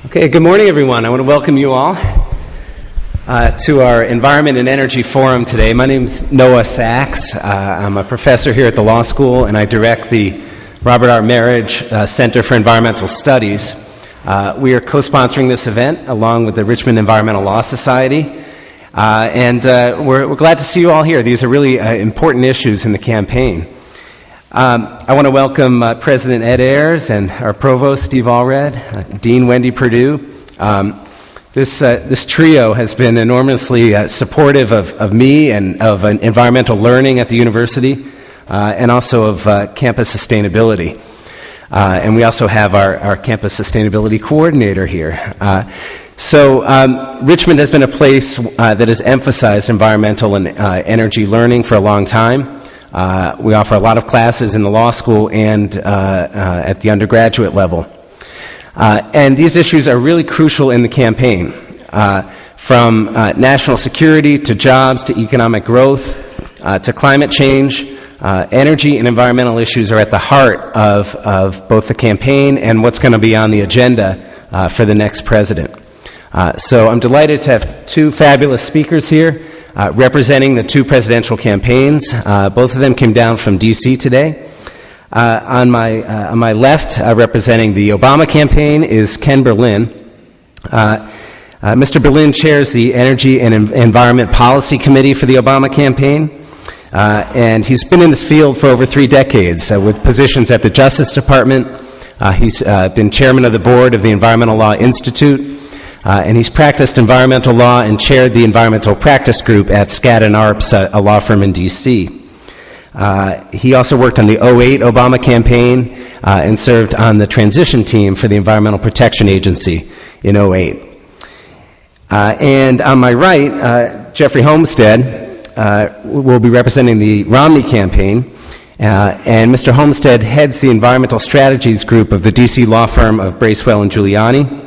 Okay, good morning, everyone. I want to welcome you all to our Environment and Energy Forum today. My name is Noah Sachs. I'm a professor here at the law school, and I direct the Robert R. Marriage Center for Environmental Studies. We are co-sponsoring this event along with the Richmond Environmental Law Society, and we're glad to see you all here. These are really important issues in the campaign. I want to welcome President Ed Ayers and our Provost Steve Allred, Dean Wendy Perdue. This trio has been enormously supportive of me and of environmental learning at the university, and also of campus sustainability. And we also have our campus sustainability coordinator here. So Richmond has been a place that has emphasized environmental and energy learning for a long time. We offer a lot of classes in the law school and at the undergraduate level. And these issues are really crucial in the campaign, from national security to jobs to economic growth to climate change. Energy and environmental issues are at the heart of both the campaign and what's going to be on the agenda for the next president. So I'm delighted to have two fabulous speakers here. Representing the two presidential campaigns. Both of them came down from D.C. today. On my left, representing the Obama campaign, is Ken Berlin. Mr. Berlin chairs the Energy and Environment Policy Committee for the Obama campaign, and he's been in this field for over 3 decades with positions at the Justice Department. He's been chairman of the board of the Environmental Law Institute. And he's practiced environmental law and chaired the environmental practice group at Skadden Arps, a law firm in D.C. He also worked on the 2008 Obama campaign and served on the transition team for the Environmental Protection Agency in 2008. And on my right, Jeffrey Holmstead will be representing the Romney campaign. And Mr. Holmstead heads the environmental strategies group of the D.C. law firm of Bracewell and Giuliani.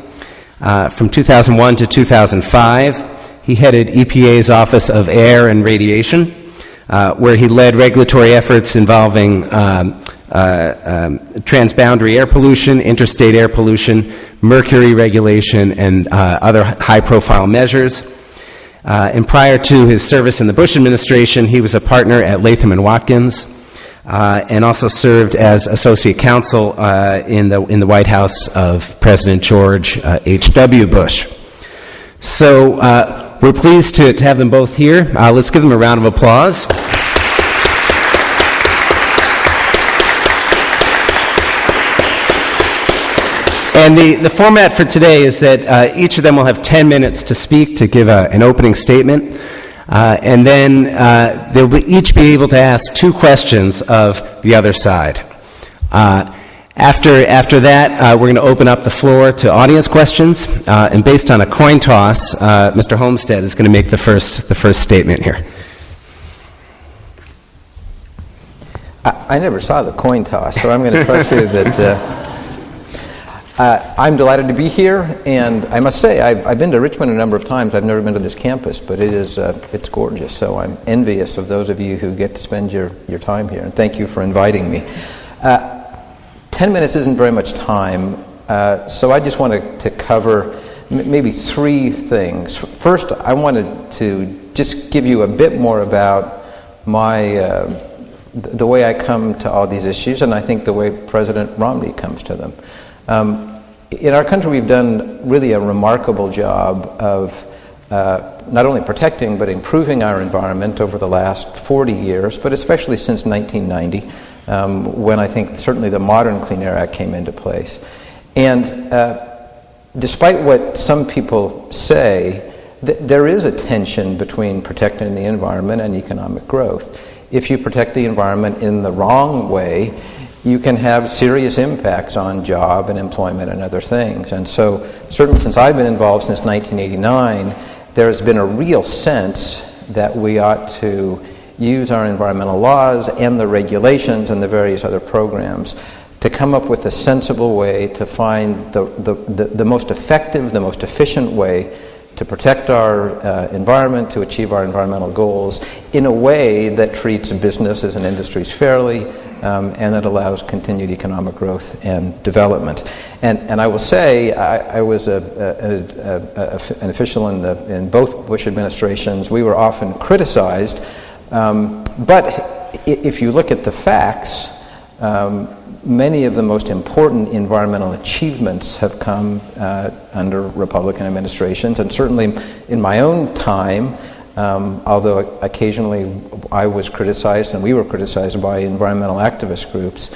From 2001 to 2005, he headed EPA's Office of Air and Radiation, where he led regulatory efforts involving transboundary air pollution, interstate air pollution, mercury regulation, and other high-profile measures. And prior to his service in the Bush administration, he was a partner at Latham & Watkins, and also served as associate counsel in the White House of President George H.W. Bush. So we're pleased to have them both here. Let's give them a round of applause. And the format for today is that each of them will have 10 minutes to speak, to give an opening statement. And then they'll each be able to ask 2 questions of the other side. After that, we're going to open up the floor to audience questions. And based on a coin toss, Mr. Holmstead is going to make the first statement here. I never saw the coin toss, so I'm going to trust you that... I'm delighted to be here, and I must say, I've been to Richmond a number of times. I've never been to this campus, but it's gorgeous, so I'm envious of those of you who get to spend your time here, and thank you for inviting me. 10 minutes isn't very much time, so I just wanted to cover maybe 3 things. First, I wanted to just give you a bit more about the way I come to all these issues, and I think the way President Romney comes to them. In our country, we've done really a remarkable job of not only protecting but improving our environment over the last 40 years, but especially since 1990, when I think certainly the modern Clean Air Act came into place. And despite what some people say, there is a tension between protecting the environment and economic growth. If you protect the environment in the wrong way, you can have serious impacts on job and employment and other things. And so, certainly since I've been involved since 1989, there has been a real sense that we ought to use our environmental laws and the regulations and the various other programs to come up with a sensible way to find the most effective, the most efficient way to protect our environment, to achieve our environmental goals in a way that treats businesses and industries fairly, and that allows continued economic growth and development. And I will say, I was an official in both Bush administrations. We were often criticized, but if you look at the facts, many of the most important environmental achievements have come under Republican administrations, and certainly in my own time, although occasionally I was criticized and we were criticized by environmental activist groups,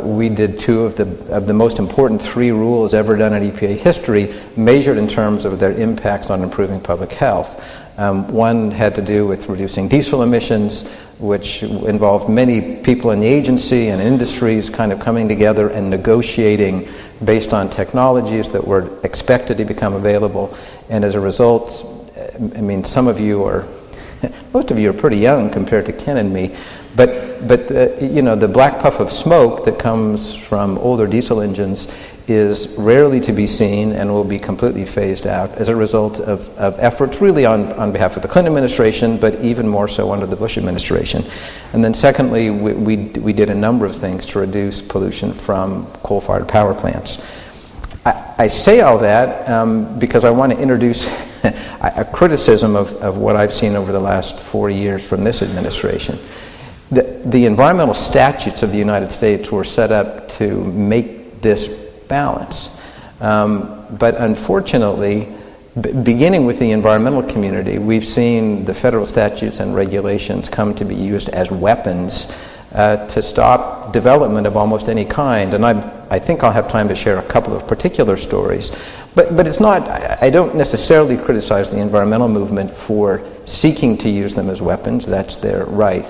we did two of the most important 3 rules ever done in EPA history, measured in terms of their impacts on improving public health. One had to do with reducing diesel emissions, which involved many people in the agency and industries kind of coming together and negotiating based on technologies that were expected to become available. And as a result, I mean, some of you are, most of you are pretty young compared to Ken and me, but the black puff of smoke that comes from older diesel engines is rarely to be seen and will be completely phased out as a result of efforts really on behalf of the Clinton administration, but even more so under the Bush administration. And then secondly, we did a number of things to reduce pollution from coal-fired power plants. I say all that because I want to introduce a criticism of what I've seen over the last 4 years from this administration. The environmental statutes of the United States were set up to make this balance. But unfortunately, beginning with the environmental community, we've seen the federal statutes and regulations come to be used as weapons to stop development of almost any kind. And I think I'll have time to share a couple of particular stories. But it's not, I don't necessarily criticize the environmental movement for seeking to use them as weapons. That's their right.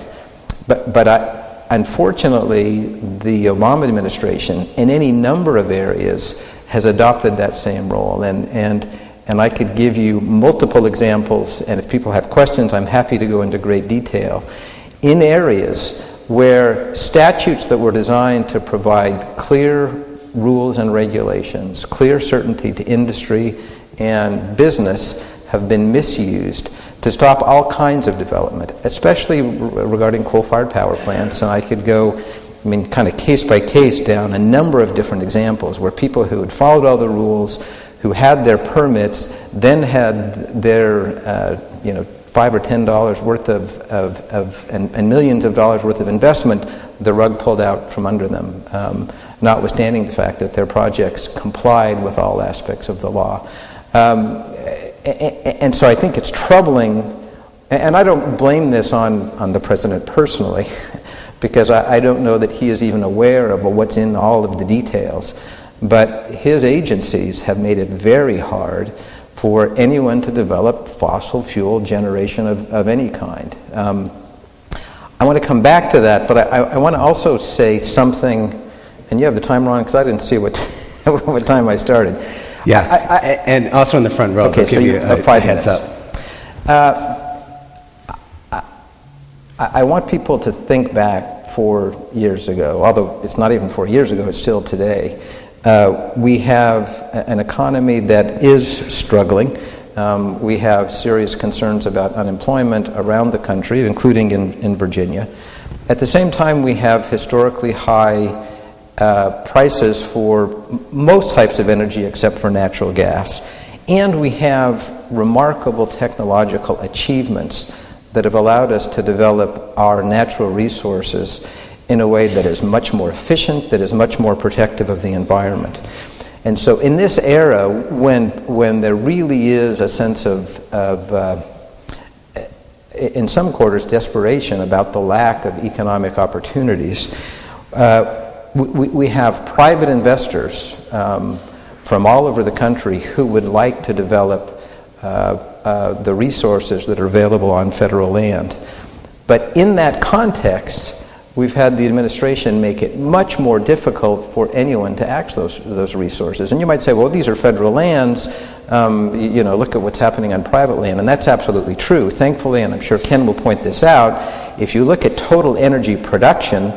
But unfortunately, the Obama administration, in any number of areas, has adopted that same role. And I could give you multiple examples, and if people have questions, I'm happy to go into great detail, in areas where statutes that were designed to provide clear rules and regulations, clear certainty to industry and business, have been misused to stop all kinds of development, especially regarding coal-fired power plants. And I could go, kind of case by case down a number of different examples where people who had followed all the rules, who had their permits, then had their, $5 or $10 worth and millions of dollars worth of investment, the rug pulled out from under them, notwithstanding the fact that their projects complied with all aspects of the law. And so I think it's troubling, and I don't blame this on the president personally, because I don't know that he is even aware of what's in all of the details. But his agencies have made it very hard for anyone to develop fossil fuel generation of any kind. I want to come back to that, but I want to also say something, and you have the time wrong because I didn't see what what time I started. Yeah, and also in the front row. Okay, so you have 5 heads minutes. I want people to think back 4 years ago, although it's not even 4 years ago, it's still today. We have an economy that is struggling. We have serious concerns about unemployment around the country, including in Virginia. At the same time, we have historically high prices for most types of energy except for natural gas. And we have remarkable technological achievements that have allowed us to develop our natural resources in a way that is much more efficient, that is much more protective of the environment. And so in this era, when there really is a sense of in some quarters, desperation about the lack of economic opportunities, we have private investors from all over the country who would like to develop the resources that are available on federal land. But in that context, we've had the administration make it much more difficult for anyone to access those resources. And you might say, well, these are federal lands, look at what's happening on private land. And that's absolutely true. Thankfully, and I'm sure Ken will point this out, if you look at total energy production,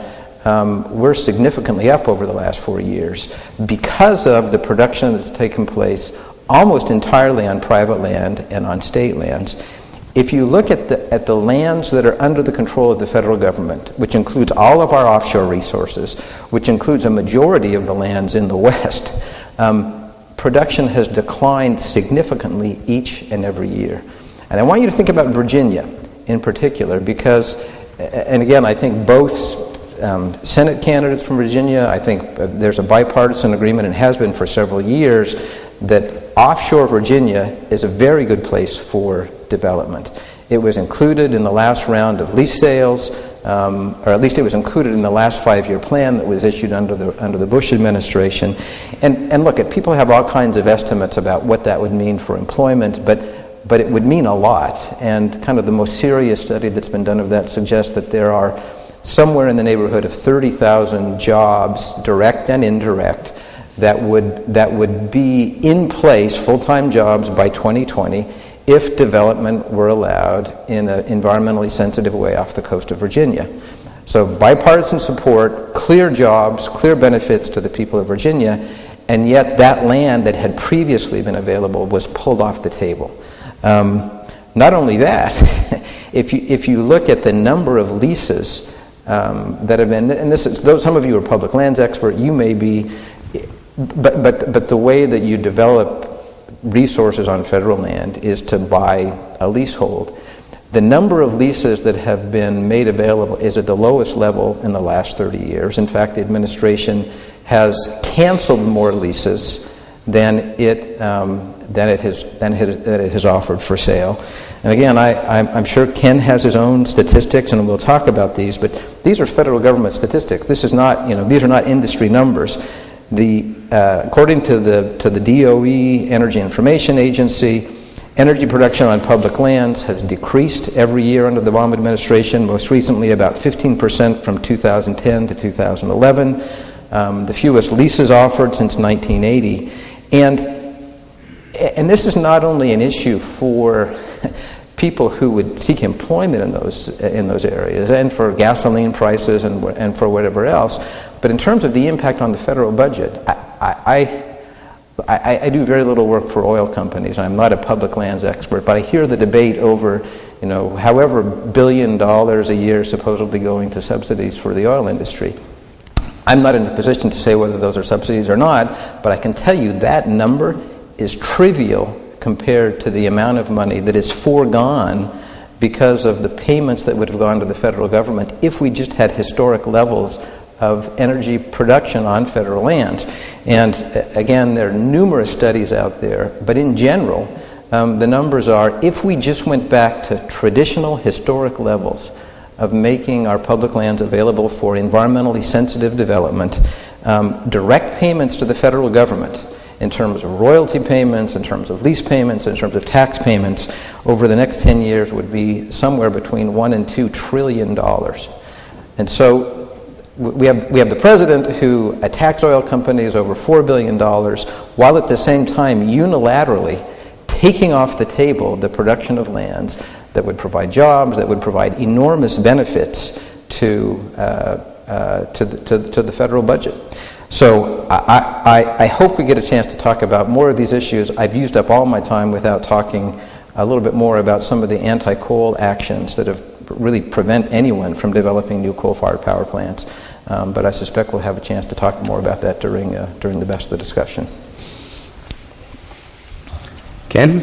we're significantly up over the last 4 years because of the production that's taken place almost entirely on private land and on state lands. If you look at the lands that are under the control of the federal government, which includes all of our offshore resources, which includes a majority of the lands in the West, production has declined significantly each and every year. And I want you to think about Virginia in particular, because, and again, I think both Senate candidates from Virginia, I think there's a bipartisan agreement, and has been for several years, that offshore Virginia is a very good place for development. It was included in the last round of lease sales, or at least it was included in the last 5-year plan that was issued under the Bush administration. And look, people have all kinds of estimates about what that would mean for employment, but it would mean a lot. And kind of the most serious study that's been done of that suggests that there are somewhere in the neighborhood of 30,000 jobs, direct and indirect, that would be in place, full-time jobs, by 2020 if development were allowed in an environmentally sensitive way off the coast of Virginia. So bipartisan support, clear jobs, clear benefits to the people of Virginia, and yet that land that had previously been available was pulled off the table. Not only that, if you look at the number of leases that have been, and though some of you are public lands expert, you may be, but the way that you develop resources on federal land is to buy a leasehold. The number of leases that have been made available is at the lowest level in the last 30 years. In fact, the administration has canceled more leases than it has offered for sale. And again, I'm sure Ken has his own statistics, and we'll talk about these. But these are federal government statistics. This is not, these are not industry numbers. According to the DOE, Energy Information Agency, energy production on public lands has decreased every year under the Obama administration. Most recently, about 15% from 2010 to 2011. The fewest leases offered since 1980, and this is not only an issue for people who would seek employment in those areas, and for gasoline prices and for whatever else, but in terms of the impact on the federal budget. I do very little work for oil companies. I'm not a public lands expert, but I hear the debate over, however $1 billion a year supposedly going to subsidies for the oil industry. I'm not in a position to say whether those are subsidies or not, but I can tell you that number is trivial compared to the amount of money that is foregone because of the payments that would have gone to the federal government if we just had historic levels of energy production on federal lands. And again, there are numerous studies out there, but in general, the numbers are, if we just went back to traditional historic levels of making our public lands available for environmentally sensitive development, direct payments to the federal government in terms of royalty payments, in terms of lease payments, in terms of tax payments, over the next 10 years would be somewhere between $1 and $2 trillion. And so we have the president who attacks oil companies over $4 billion, while at the same time unilaterally taking off the table the production of lands that would provide jobs, that would provide enormous benefits to the federal budget. So I hope we get a chance to talk about more of these issues. I've used up all my time without talking a little bit more about some of the anti-coal actions that have really prevent anyone from developing new coal-fired power plants. But I suspect we'll have a chance to talk more about that during the best of the discussion. Ken?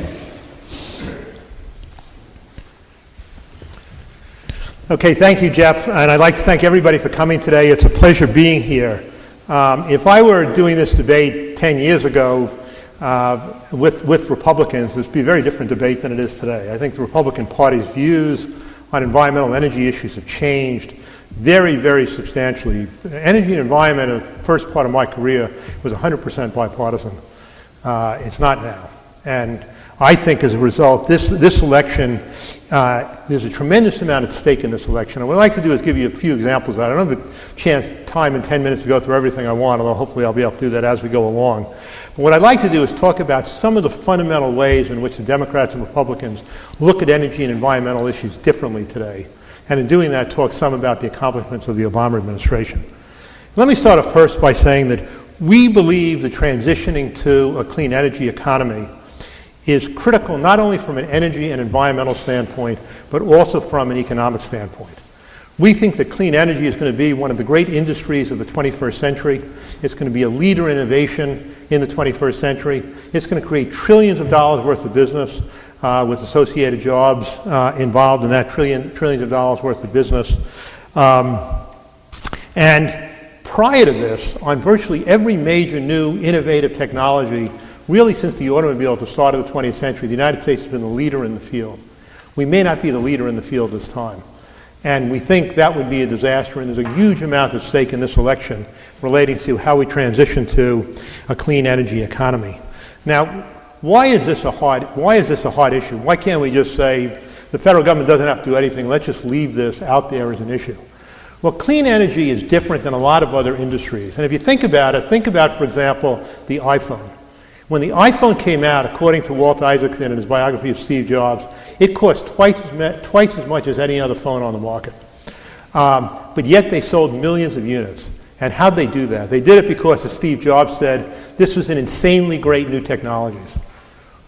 Okay, thank you, Jeff, and I'd like to thank everybody for coming today. It's a pleasure being here. If I were doing this debate 10 years ago with Republicans, this would be a very different debate than it is today. I think the Republican Party's views on environmental and energy issues have changed very, very substantially. Energy and environment, in the first part of my career, was 100% bipartisan. It's not now. And I think as a result, this election, there's a tremendous amount at stake in this election. And what I'd like to do is give you a few examples of that. I don't have time in 10 minutes to go through everything I want, although hopefully I'll be able to do that as we go along. But what I'd like to do is talk about some of the fundamental ways in which the Democrats and Republicans look at energy and environmental issues differently today. And in doing that, talk some about the accomplishments of the Obama administration. Let me start off first by saying that we believe that transitioning to a clean energy economy is critical not only from an energy and environmental standpoint, but also from an economic standpoint. We think that clean energy is going to be one of the great industries of the 21st century. It's going to be a leader in innovation in the 21st century. It's going to create trillions of dollars worth of business with associated jobs involved in that trillions of dollars worth of business. And prior to this, on virtually every major new innovative technology, really since the automobile at the start of the 20th century, the United States has been the leader in the field. We may not be the leader in the field this time. And we think that would be a disaster, and there's a huge amount at stake in this election relating to how we transition to a clean energy economy. Now, why is this a hard issue? Why can't we just say the federal government doesn't have to do anything, let's just leave this out there as an issue? Well, clean energy is different than a lot of other industries. And if you think about it, for example, the iPhone. When the iPhone came out, according to Walt Isaacson in his biography of Steve Jobs, it cost twice as much as any other phone on the market. But yet they sold millions of units. And how'd they do that? They did it because, as Steve Jobs said, this was an insanely great new technologies.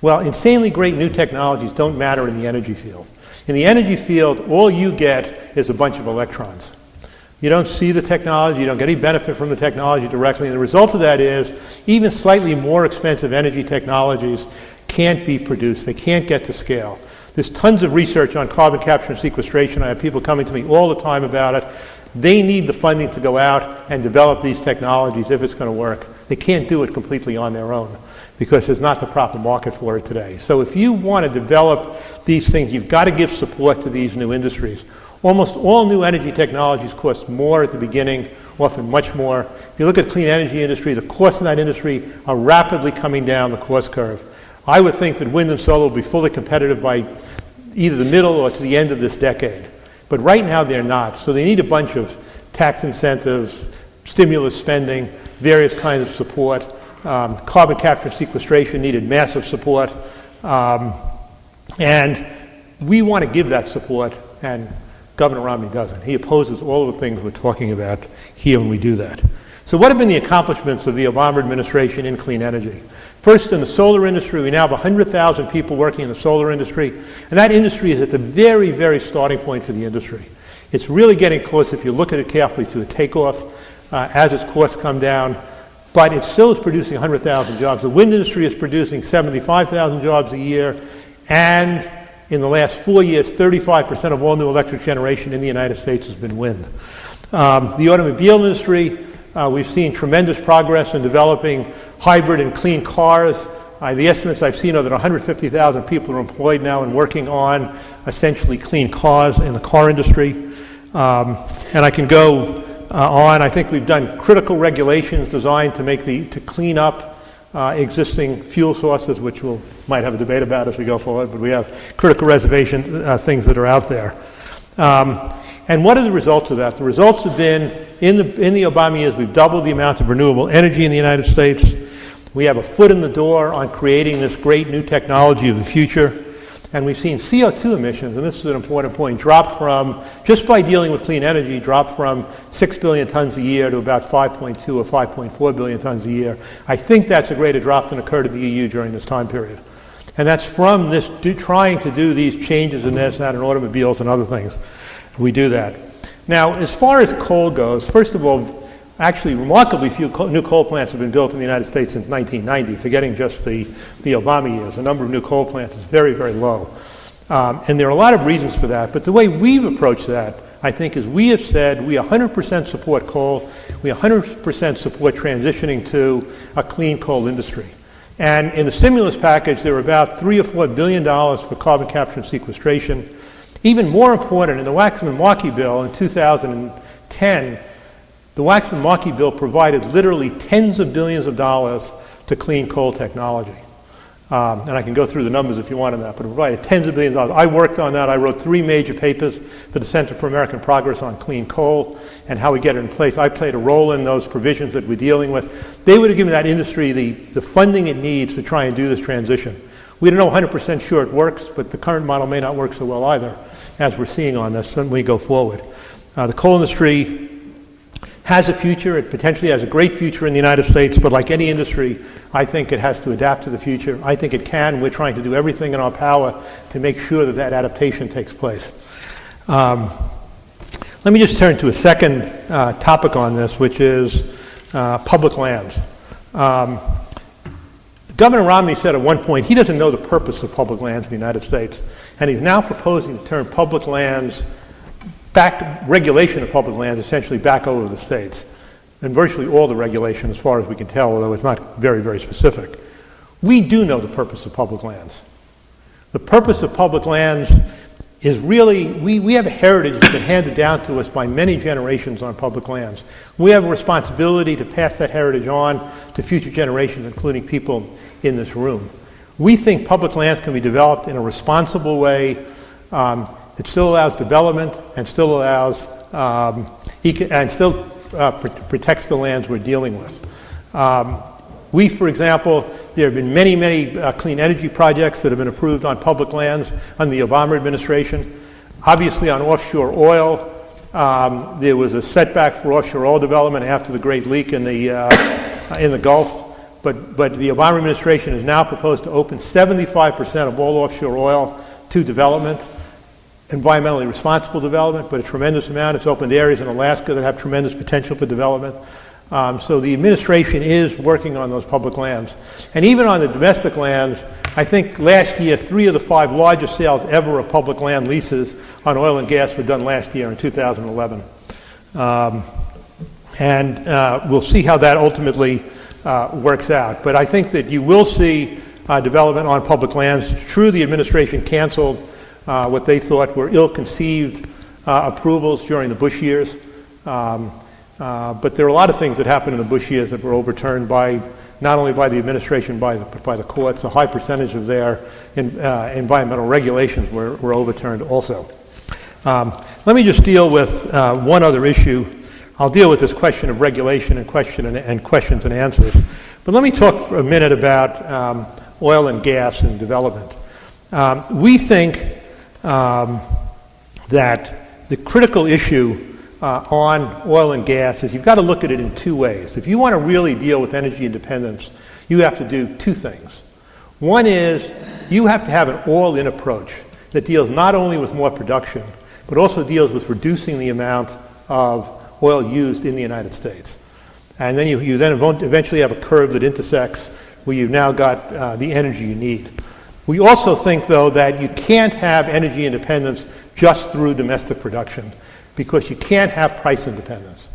Well, insanely great new technologies don't matter in the energy field. In the energy field, all you get is a bunch of electrons. You don't see the technology, you don't get any benefit from the technology directly, and the result of that is even slightly more expensive energy technologies can't be produced. They can't get to scale. There's tons of research on carbon capture and sequestration. I have people coming to me all the time about it. They need the funding to go out and develop these technologies if it's going to work. They can't do it completely on their own because there's not the proper market for it today. So if you want to develop these things, you've got to give support to these new industries. Almost all new energy technologies cost more at the beginning, often much more. If you look at the clean energy industry, the costs in that industry are rapidly coming down the cost curve. I would think that wind and solar will be fully competitive by either the middle or to the end of this decade. But right now they're not. So they need a bunch of tax incentives, stimulus spending, various kinds of support. Carbon capture and sequestration needed massive support. And we want to give that support, and Governor Romney doesn't. He opposes all of the things we're talking about here when we do that. So what have been the accomplishments of the Obama administration in clean energy? First, in the solar industry, we now have 100,000 people working in the solar industry, and that industry is at the very, very starting point for the industry. It's really getting close, if you look at it carefully, to a takeoff as its costs come down, but it still is producing 100,000 jobs. The wind industry is producing 75,000 jobs a year, and in the last 4 years, 35% of all new electric generation in the United States has been wind. The automobile industry, we've seen tremendous progress in developing hybrid and clean cars. The estimates I've seen are that 150,000 people are employed now and working on essentially clean cars in the car industry. And I can go on. I think we've done critical regulations designed to clean up existing fuel sources, which we might have a debate about as we go forward, but we have critical reservation things that are out there. And what are the results of that? The results have been, in the Obama years, we've doubled the amount of renewable energy in the United States. We have a foot in the door on creating this great new technology of the future. And we've seen CO2 emissions, and this is an important point, drop from, just by dealing with clean energy, drop from 6 billion tons a year to about 5.2 or 5.4 billion tons a year. I think that's a greater drop than occurred in the EU during this time period. And that's from this trying to do these changes in this, that, in automobiles and other things. We do that. Now, as far as coal goes, first of all, actually remarkably few new coal plants have been built in the United States since 1990, forgetting just the Obama years. The number of new coal plants is very, very low. And there are a lot of reasons for that, but the way we've approached that, I think, is we have said we 100% support coal, we 100% support transitioning to a clean coal industry. And in the stimulus package, there were about $3 or $4 billion for carbon capture and sequestration. Even more important, in the Waxman-Markey bill in 2010, the Waxman-Markey bill provided literally tens of billions of dollars to clean coal technology. And I can go through the numbers if you want on that, but it provided tens of billions of dollars. I worked on that. I wrote 3 major papers for the Center for American Progress on clean coal and how we get it in place. I played a role in those provisions that we're dealing with. They would have given that industry the funding it needs to try and do this transition. We don't know 100% sure it works, but the current model may not work so well either, as we're seeing on this when we go forward. The coal industry has a future. It potentially has a great future in the United States, but like any industry, I think it has to adapt to the future. I think it can. We're trying to do everything in our power to make sure that that adaptation takes place. Let me just turn to a second topic on this, which is public lands. Governor Romney said at one point he doesn't know the purpose of public lands in the United States, and he's now proposing to turn public lands regulation of public lands essentially back over to the states, and virtually all the regulation as far as we can tell, although it's not very, very specific. We do know the purpose of public lands. The purpose of public lands is really, we have a heritage that's been handed down to us by many generations on public lands. We have a responsibility to pass that heritage on to future generations, including people in this room. We think public lands can be developed in a responsible way that still allows development and still allows protects the lands we're dealing with. We, for example, there have been many, many clean energy projects that have been approved on public lands under the Obama administration. Obviously, on offshore oil, there was a setback for offshore oil development after the great leak in the Gulf. But the Obama administration has now proposed to open 75% of all offshore oil to development, environmentally responsible development, but a tremendous amount. It's opened areas in Alaska that have tremendous potential for development. So the administration is working on those public lands. And even on the domestic lands, I think last year 3 of the 5 largest sales ever of public land leases on oil and gas were done last year in 2011. We'll see how that ultimately works out. But I think that you will see development on public lands. It's true the administration canceled what they thought were ill-conceived approvals during the Bush years. But there are a lot of things that happened in the Bush years that were overturned by not only by the administration but by the courts. A high percentage of their environmental regulations were overturned also. Let me just deal with one other issue. I'll deal with this question of regulation and questions and answers. But let me talk for a minute about oil and gas and development. We think that the critical issue on oil and gas is you've got to look at it in 2 ways. If you want to really deal with energy independence, you have to do 2 things. One is you have to have an all-in approach that deals not only with more production, but also deals with reducing the amount of oil used in the United States. And then you then eventually have a curve that intersects where you've now got the energy you need. We also think, though, that you can't have energy independence just through domestic production, because you can't have price independence.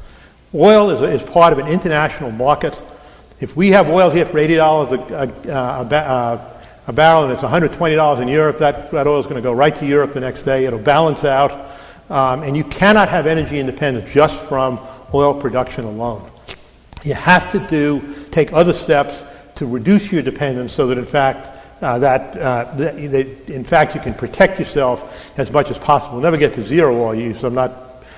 Oil is part of an international market. If we have oil here for $80 a barrel and it's $120 in Europe, that oil is going to go right to Europe the next day. It'll balance out. And you cannot have energy independence just from oil production alone. You have to take other steps to reduce your dependence so that in fact you can protect yourself as much as possible. We'll never get to zero oil use, so I'm not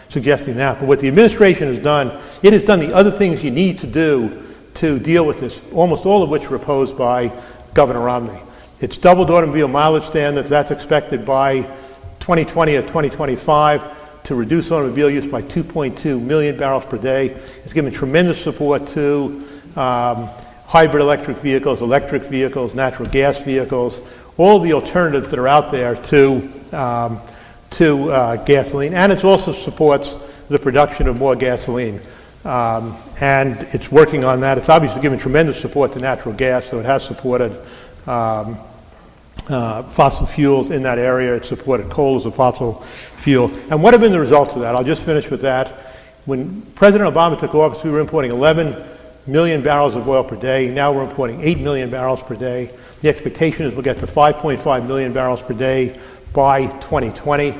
suggesting that. But what the administration has done, it has done the other things you need to do to deal with this, almost all of which were opposed by Governor Romney. It's doubled automobile mileage standards. That's expected by 2020 or 2025 to reduce automobile use by 2.2 million barrels per day. It's given tremendous support to hybrid electric vehicles, natural gas vehicles, all the alternatives that are out there to gasoline, and it also supports the production of more gasoline. And it's working on that. It's obviously given tremendous support to natural gas, so it has supported fossil fuels in that area. It supported coal as a fossil fuel. And what have been the results of that? I'll just finish with that. When President Obama took office, we were importing 11 million barrels of oil per day. Now we're importing 8 million barrels per day. The expectation is we'll get to 5.5 million barrels per day by 2020.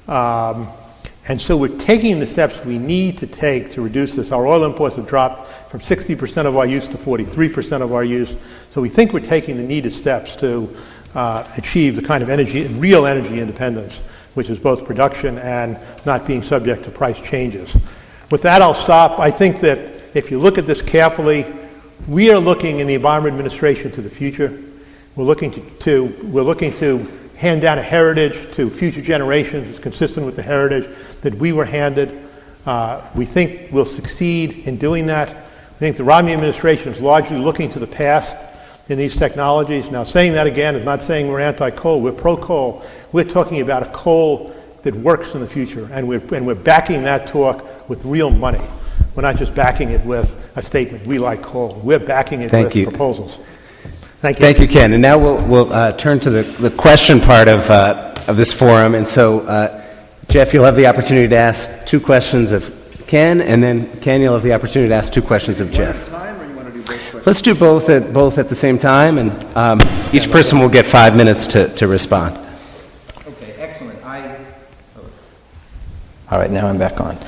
And so we're taking the steps we need to take to reduce this. Our oil imports have dropped from 60% of our use to 43% of our use. So we think we're taking the needed steps to achieve the kind of real energy independence, which is both production and not being subject to price changes. With that, I'll stop. I think that if you look at this carefully, we are looking in the Obama administration to the future. We're looking to hand down a heritage to future generations that's consistent with the heritage that we were handed. We think we'll succeed in doing that. I think the Romney administration is largely looking to the past in these technologies. Now, saying that again is not saying we're anti-coal. We're pro-coal. We're talking about a coal that works in the future, and we're backing that talk with real money. We're not just backing it with a statement, we like coal. We're backing it with proposals. Thank you. Thank you, Ken. And now we'll turn to the question part of this forum. And so, Jeff, you'll have the opportunity to ask 2 questions of Ken, and then Ken, you'll have the opportunity to ask 2 questions of Jeff. Let's do both at the same time, and each person will get 5 minutes to respond. Okay, excellent. All right, now I'm back on.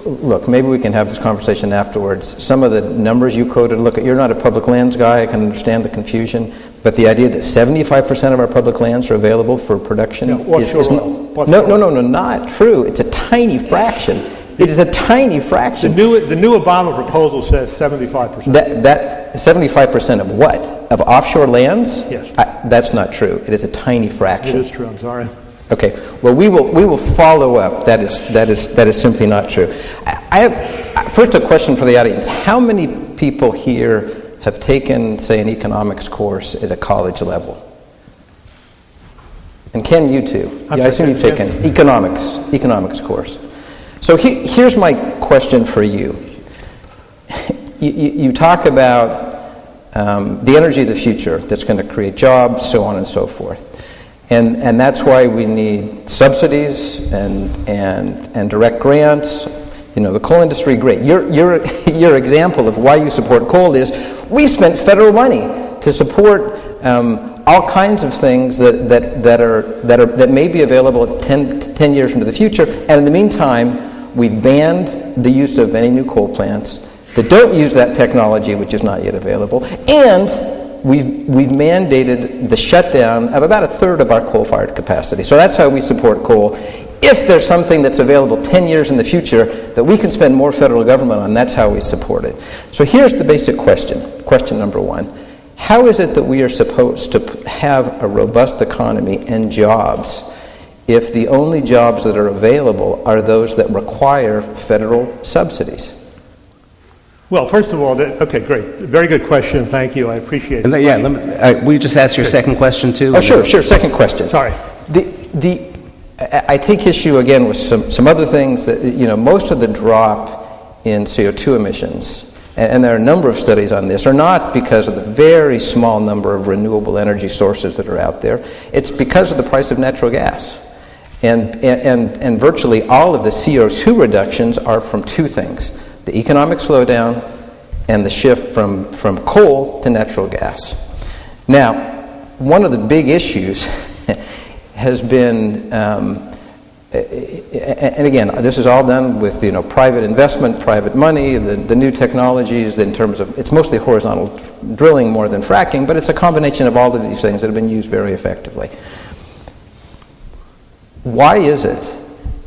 Look, maybe we can have this conversation afterwards. Some of the numbers you quoted, look, you're not a public lands guy, I can understand the confusion, but the idea that 75% of our public lands are available for production is not true. It's a tiny fraction. It is a tiny fraction. The new Obama proposal says 75%. That 75% of what? Of offshore lands? Yes. That's not true. It is a tiny fraction. It is true. I'm sorry. Okay. Well, we will follow up. That is simply not true. I have first a question for the audience. How many people here have taken, say, an economics course at a college level? And Ken, you too. I assume you've taken economics course. So here's my question for you. You talk about the energy of the future that's going to create jobs, so on and so forth. And that's why we need subsidies and direct grants. You know, the coal industry, great. Your example of why you support coal is we spent federal money to support all kinds of things that may be available 10 years into the future. And in the meantime, we've banned the use of any new coal plants that don't use that technology, which is not yet available. And we've mandated the shutdown of about 1/3 of our coal-fired capacity. So that's how we support coal. If there's something that's available 10 years in the future that we can spend more federal government on, that's how we support it. So here's the basic question. Question number 1. How is it that we are supposed to have a robust economy and jobs if the only jobs that are available are those that require federal subsidies? Well, first of all, okay, great. Very good question. Thank you. I appreciate it. Will you just ask your second question, too? Oh, sure. Second question. Sorry. I take issue, again, with some other things that, most of the drop in CO2 emissions, and there are a number of studies on this, are not because of the very small number of renewable energy sources that are out there. It's because of the price of natural gas. And virtually all of the CO2 reductions are from 2 things: the economic slowdown and the shift from coal to natural gas. Now, one of the big issues has been, and again, this is all done with private investment, private money, the new technologies in terms of, it's mostly horizontal drilling more than fracking, but it's a combination of all of these things that have been used very effectively. Why is it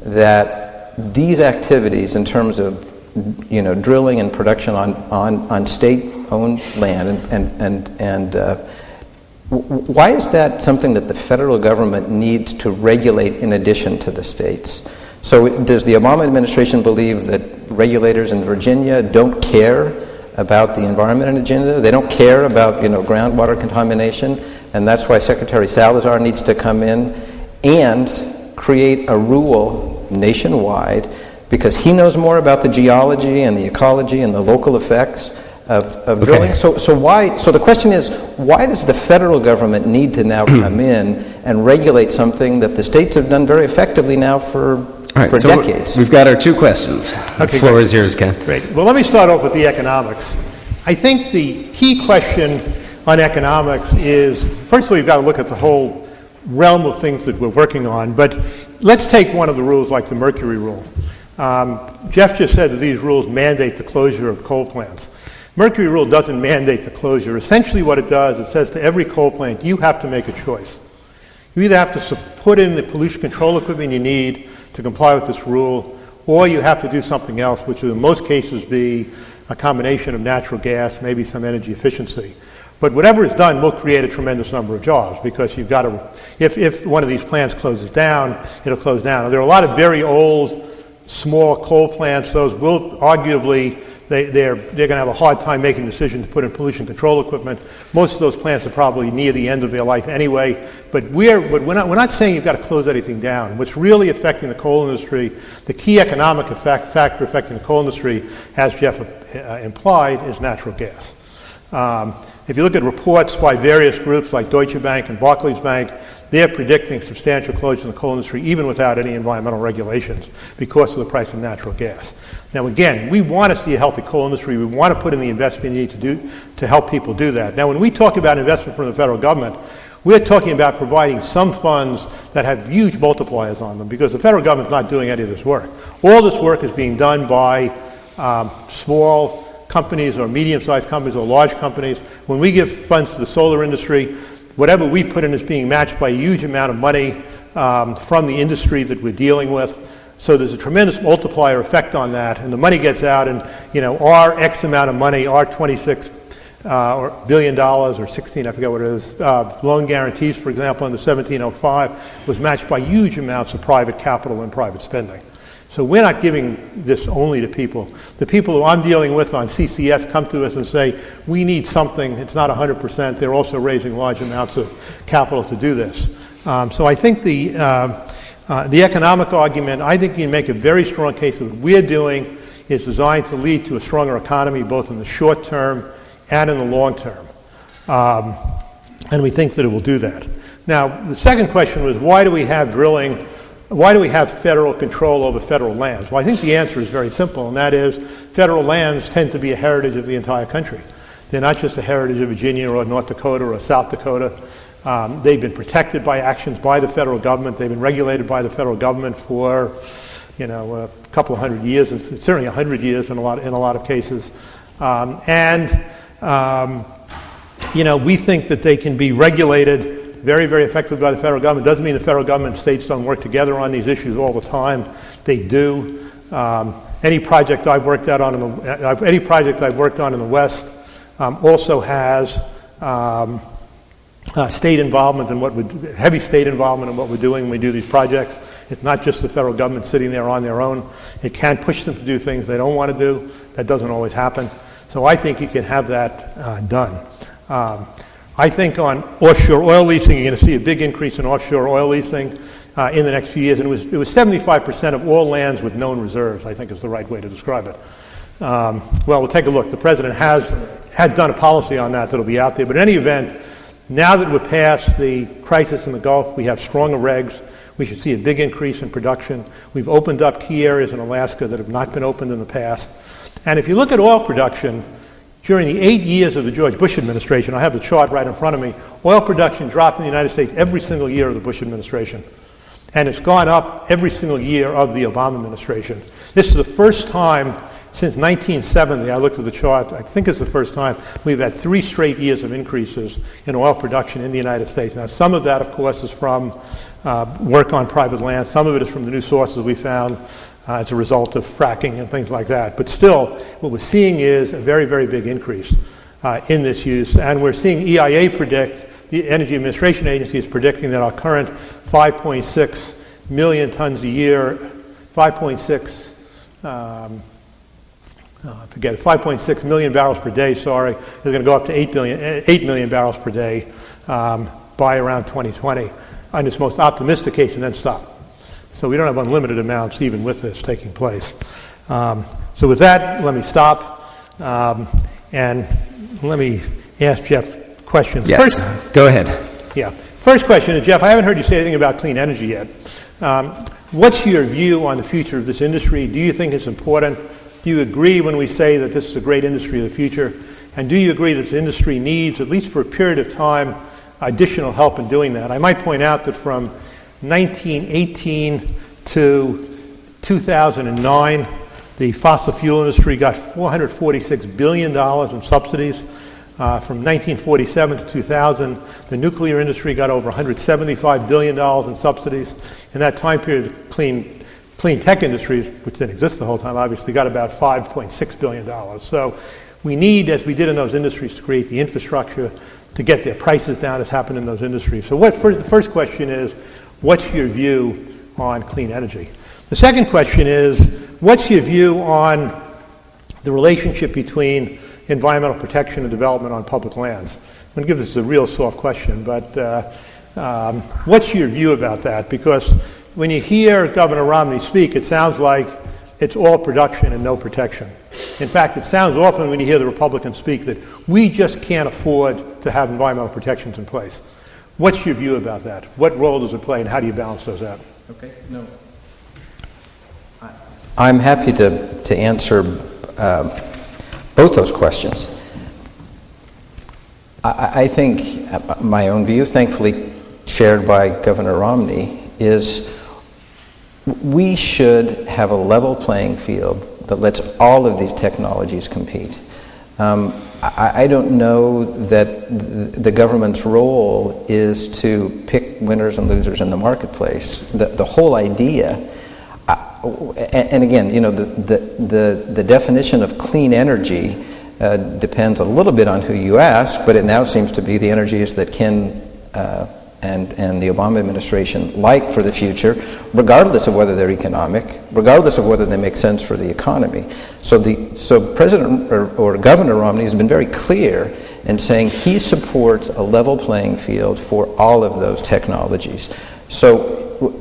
that these activities in terms of drilling and production on state-owned land and why is that something that the federal government needs to regulate in addition to the states? So does the Obama administration believe that regulators in Virginia don't care about the environment agenda? They don't care about groundwater contamination, and that's why Secretary Salazar needs to come in and create a rule nationwide, because he knows more about the geology and the ecology and the local effects of drilling. So the question is, why does the federal government need to now come in and regulate something that the states have done very effectively now for decades? We've got our 2 questions. Okay, the floor is yours, Ken. Great. Well, let me start off with the economics. I think the key question on economics is, first of all, you've got to look at the whole realm of things that we're working on, but let's take one of the rules like the Mercury Rule. Jeff just said that these rules mandate the closure of coal plants. Mercury Rule doesn't mandate the closure. Essentially what it does, it says to every coal plant, you have to make a choice. You either have to put in the pollution control equipment you need to comply with this rule, or you have to do something else, which will in most cases be a combination of natural gas, maybe some energy efficiency. But whatever is done will create a tremendous number of jobs, because you've got to, if one of these plants closes down, it'll close down. There are a lot of very old, small coal plants. Those will arguably, they're going to have a hard time making decisions to put in pollution control equipment. Most of those plants are probably near the end of their life anyway. But we're not saying you've got to close anything down. What's really affecting the coal industry, the key economic factor affecting the coal industry, as Jeff implied, is natural gas. If you look at reports by various groups like Deutsche Bank and Barclays Bank, they're predicting substantial closure in the coal industry even without any environmental regulations because of the price of natural gas. Now again, we want to see a healthy coal industry. We want to put in the investment you need to help people do that. Now when we talk about investment from the federal government, we're talking about providing some funds that have huge multipliers on them, because the federal government's not doing any of this work. All this work is being done by small companies or medium-sized companies or large companies. When we give funds to the solar industry, whatever we put in is being matched by a huge amount of money from the industry that we're dealing with. So there's a tremendous multiplier effect on that, and the money gets out, and our X amount of money, our $26 billion or 16, I forget what it is, loan guarantees, for example, in the 1705 was matched by huge amounts of private capital and private spending. So we're not giving this only to people. The people who I'm dealing with on CCS come to us and say, we need something. It's not 100%. They're also raising large amounts of capital to do this. So I think the economic argument, I think you can make a very strong case that what we're doing is designed to lead to a stronger economy, both in the short term and in the long term. And we think that it will do that. Now, the second question was, why do we have drilling? Why do we have federal control over federal lands? Well, I think the answer is very simple, and that is federal lands tend to be a heritage of the entire country. They're not just a heritage of Virginia or North Dakota or South Dakota. They've been protected by actions by the federal government. They've been regulated by the federal government for, a couple of hundred years, and certainly 100 years in a lot of cases. We think that they can be regulated very, very effectively by the federal government. Doesn't mean the federal government and states don't work together on these issues all the time. They do. Any project I've worked on in the West also has state involvement in heavy state involvement in what we're doing when we do these projects. It's not just the federal government sitting there on their own. It can push them to do things they don't want to do. That doesn't always happen. So I think you can have that done. I think on offshore oil leasing, you're going to see a big increase in offshore oil leasing in the next few years. And it was 75% of all lands with known reserves, I think is the right way to describe it. Well, we'll take a look. The president has done a policy on that that'll be out there. But in any event, now that we're past the crisis in the Gulf, we have stronger regs. We should see a big increase in production. We've opened up key areas in Alaska that have not been opened in the past. And if you look at oil production, during the 8 years of the George Bush administration, I have the chart right in front of me, oil production dropped in the United States every single year of the Bush administration. And it's gone up every single year of the Obama administration. This is the first time since 1970, I looked at the chart, I think it's the first time, we've had 3 straight years of increases in oil production in the United States. Now, some of that, of course, is from work on private land. Some of it is from the new sources we found as a result of fracking and things like that. But still, what we're seeing is a very, very big increase in this use. And we're seeing EIA predict, the Energy Administration Agency is predicting that our current 5.6 million tons a year, 5.6 million barrels per day, is going to go up to 8 million barrels per day by around 2020 on its most optimistic case, and then stop. So we don't have unlimited amounts even with this taking place. So with that, let me stop and let me ask Jeff questions. Yes, go ahead. Yeah. First question is, Jeff, I haven't heard you say anything about clean energy yet. What's your view on the future of this industry? Do you think it's important? Do you agree when we say that this is a great industry of the future? And do you agree that this industry needs, at least for a period of time, additional help in doing that? I might point out that from 1918 to 2009, the fossil fuel industry got $446 billion in subsidies. From 1947 to 2000, the nuclear industry got over $175 billion in subsidies. In that time period, clean tech industries, which didn't exist the whole time, obviously got about $5.6 billion. So we need, as we did in those industries, to create the infrastructure to get their prices down has happened in those industries. So the first question is, what's your view on clean energy? The second question is, what's your view on the relationship between environmental protection and development on public lands? I'm going to give this a real soft question, but what's your view about that? Because when you hear Governor Romney speak, it sounds like it's all production and no protection. In fact, it sounds often when you hear the Republicans speak that we just can't afford to have environmental protections in place. What's your view about that? What role does it play, and how do you balance those out? Okay, no. I'm happy to answer both those questions. I think my own view, thankfully shared by Governor Romney, is we should have a level playing field that lets all of these technologies compete. I don't know that the government's role is to pick winners and losers in the marketplace. The whole idea, and again, you know, the definition of clean energy depends a little bit on who you ask, but it now seems to be the energies that Ken and the Obama administration like for the future, regardless of whether they're economic, regardless of whether they make sense for the economy. So President or Governor Romney has been very clear in saying he supports a level playing field for all of those technologies. So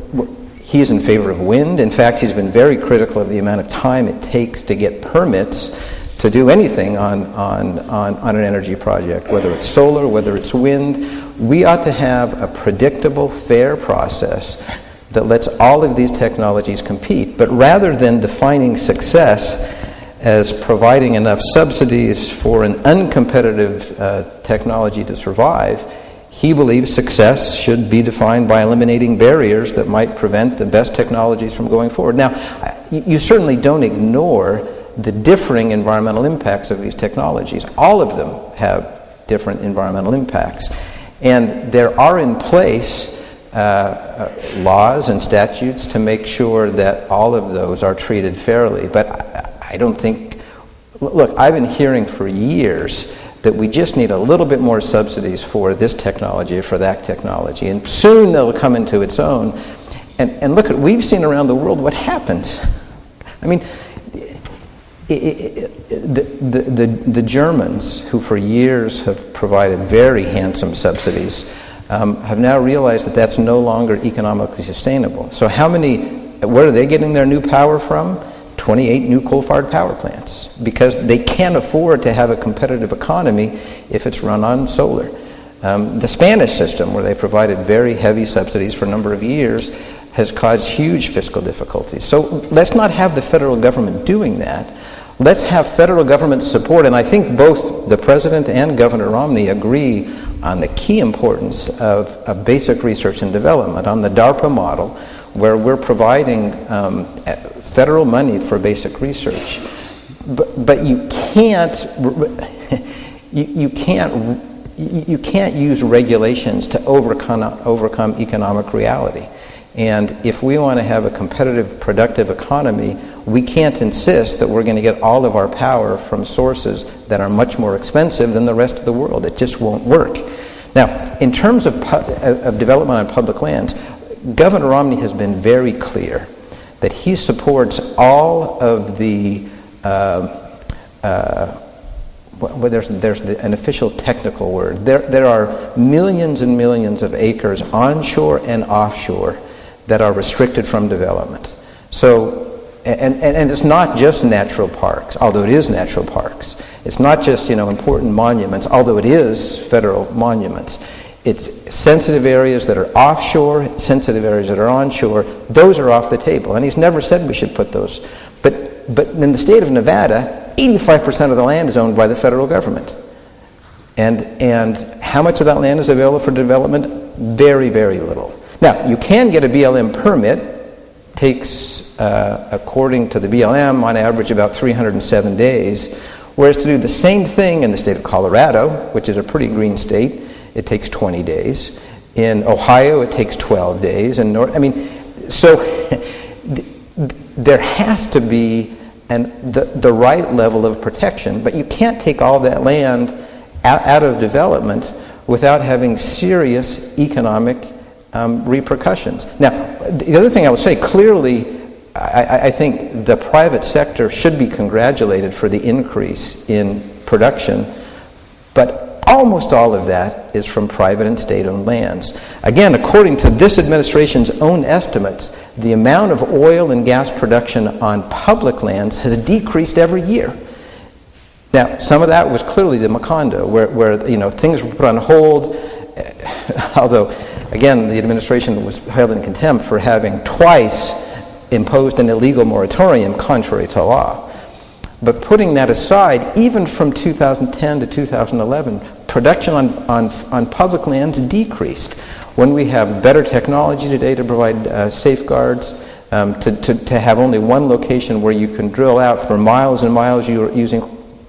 he is in favor of wind. In fact, he's been very critical of the amount of time it takes to get permits to do anything on an energy project, whether it's solar, whether it's wind. We ought to have a predictable, fair process that lets all of these technologies compete. But rather than defining success as providing enough subsidies for an uncompetitive technology to survive, he believes success should be defined by eliminating barriers that might prevent the best technologies from going forward. Now, you certainly don't ignore the differing environmental impacts of these technologies. All of them have different environmental impacts. And there are in place laws and statutes to make sure that all of those are treated fairly. But I don't think, look, I've been hearing for years that we just need a little bit more subsidies for this technology or for that technology. And soon they'll come into its own. And look, we've seen around the world what happens. I mean, the Germans, who for years have provided very handsome subsidies, have now realized that that's no longer economically sustainable. So where are they getting their new power from? 28 new coal-fired power plants, because they can't afford to have a competitive economy if it's run on solar. The Spanish system, where they provided very heavy subsidies for a number of years, has caused huge fiscal difficulties. So let's not have the federal government doing that. Let's have federal government support, and I think both the President and Governor Romney agree on the key importance of basic research and development, on the DARPA model, where we're providing federal money for basic research. But you can't use regulations to overcome economic reality. And if we want to have a competitive, productive economy, we can't insist that we're going to get all of our power from sources that are much more expensive than the rest of the world. It just won't work. Now, in terms of development on public lands, Governor Romney has been very clear that he supports all of the there's an official technical word. There are millions and millions of acres onshore and offshore that are restricted from development. So, and it's not just natural parks, although it is natural parks. It's not just, important monuments, although it is federal monuments. It's sensitive areas that are offshore, sensitive areas that are onshore. Those are off the table, and he's never said we should put those. But in the state of Nevada, 85% of the land is owned by the federal government. And how much of that land is available for development? Very, very little. Now, you can get a BLM permit. Takes, according to the BLM, on average about 307 days. Whereas to do the same thing in the state of Colorado, which is a pretty green state, it takes 20 days. In Ohio, it takes 12 days. So there has to be the right level of protection, but you can't take all that land out of development without having serious economic repercussions. Now, the other thing I would say, clearly, I think the private sector should be congratulated for the increase in production, but almost all of that is from private and state-owned lands. Again, according to this administration's own estimates, the amount of oil and gas production on public lands has decreased every year. Now, some of that was clearly the Macondo, where things were put on hold, although, again, the administration was held in contempt for having twice imposed an illegal moratorium contrary to law. But putting that aside, even from 2010 to 2011, production on public lands decreased. When we have better technology today to provide safeguards, to have only one location where you can drill out for miles and miles using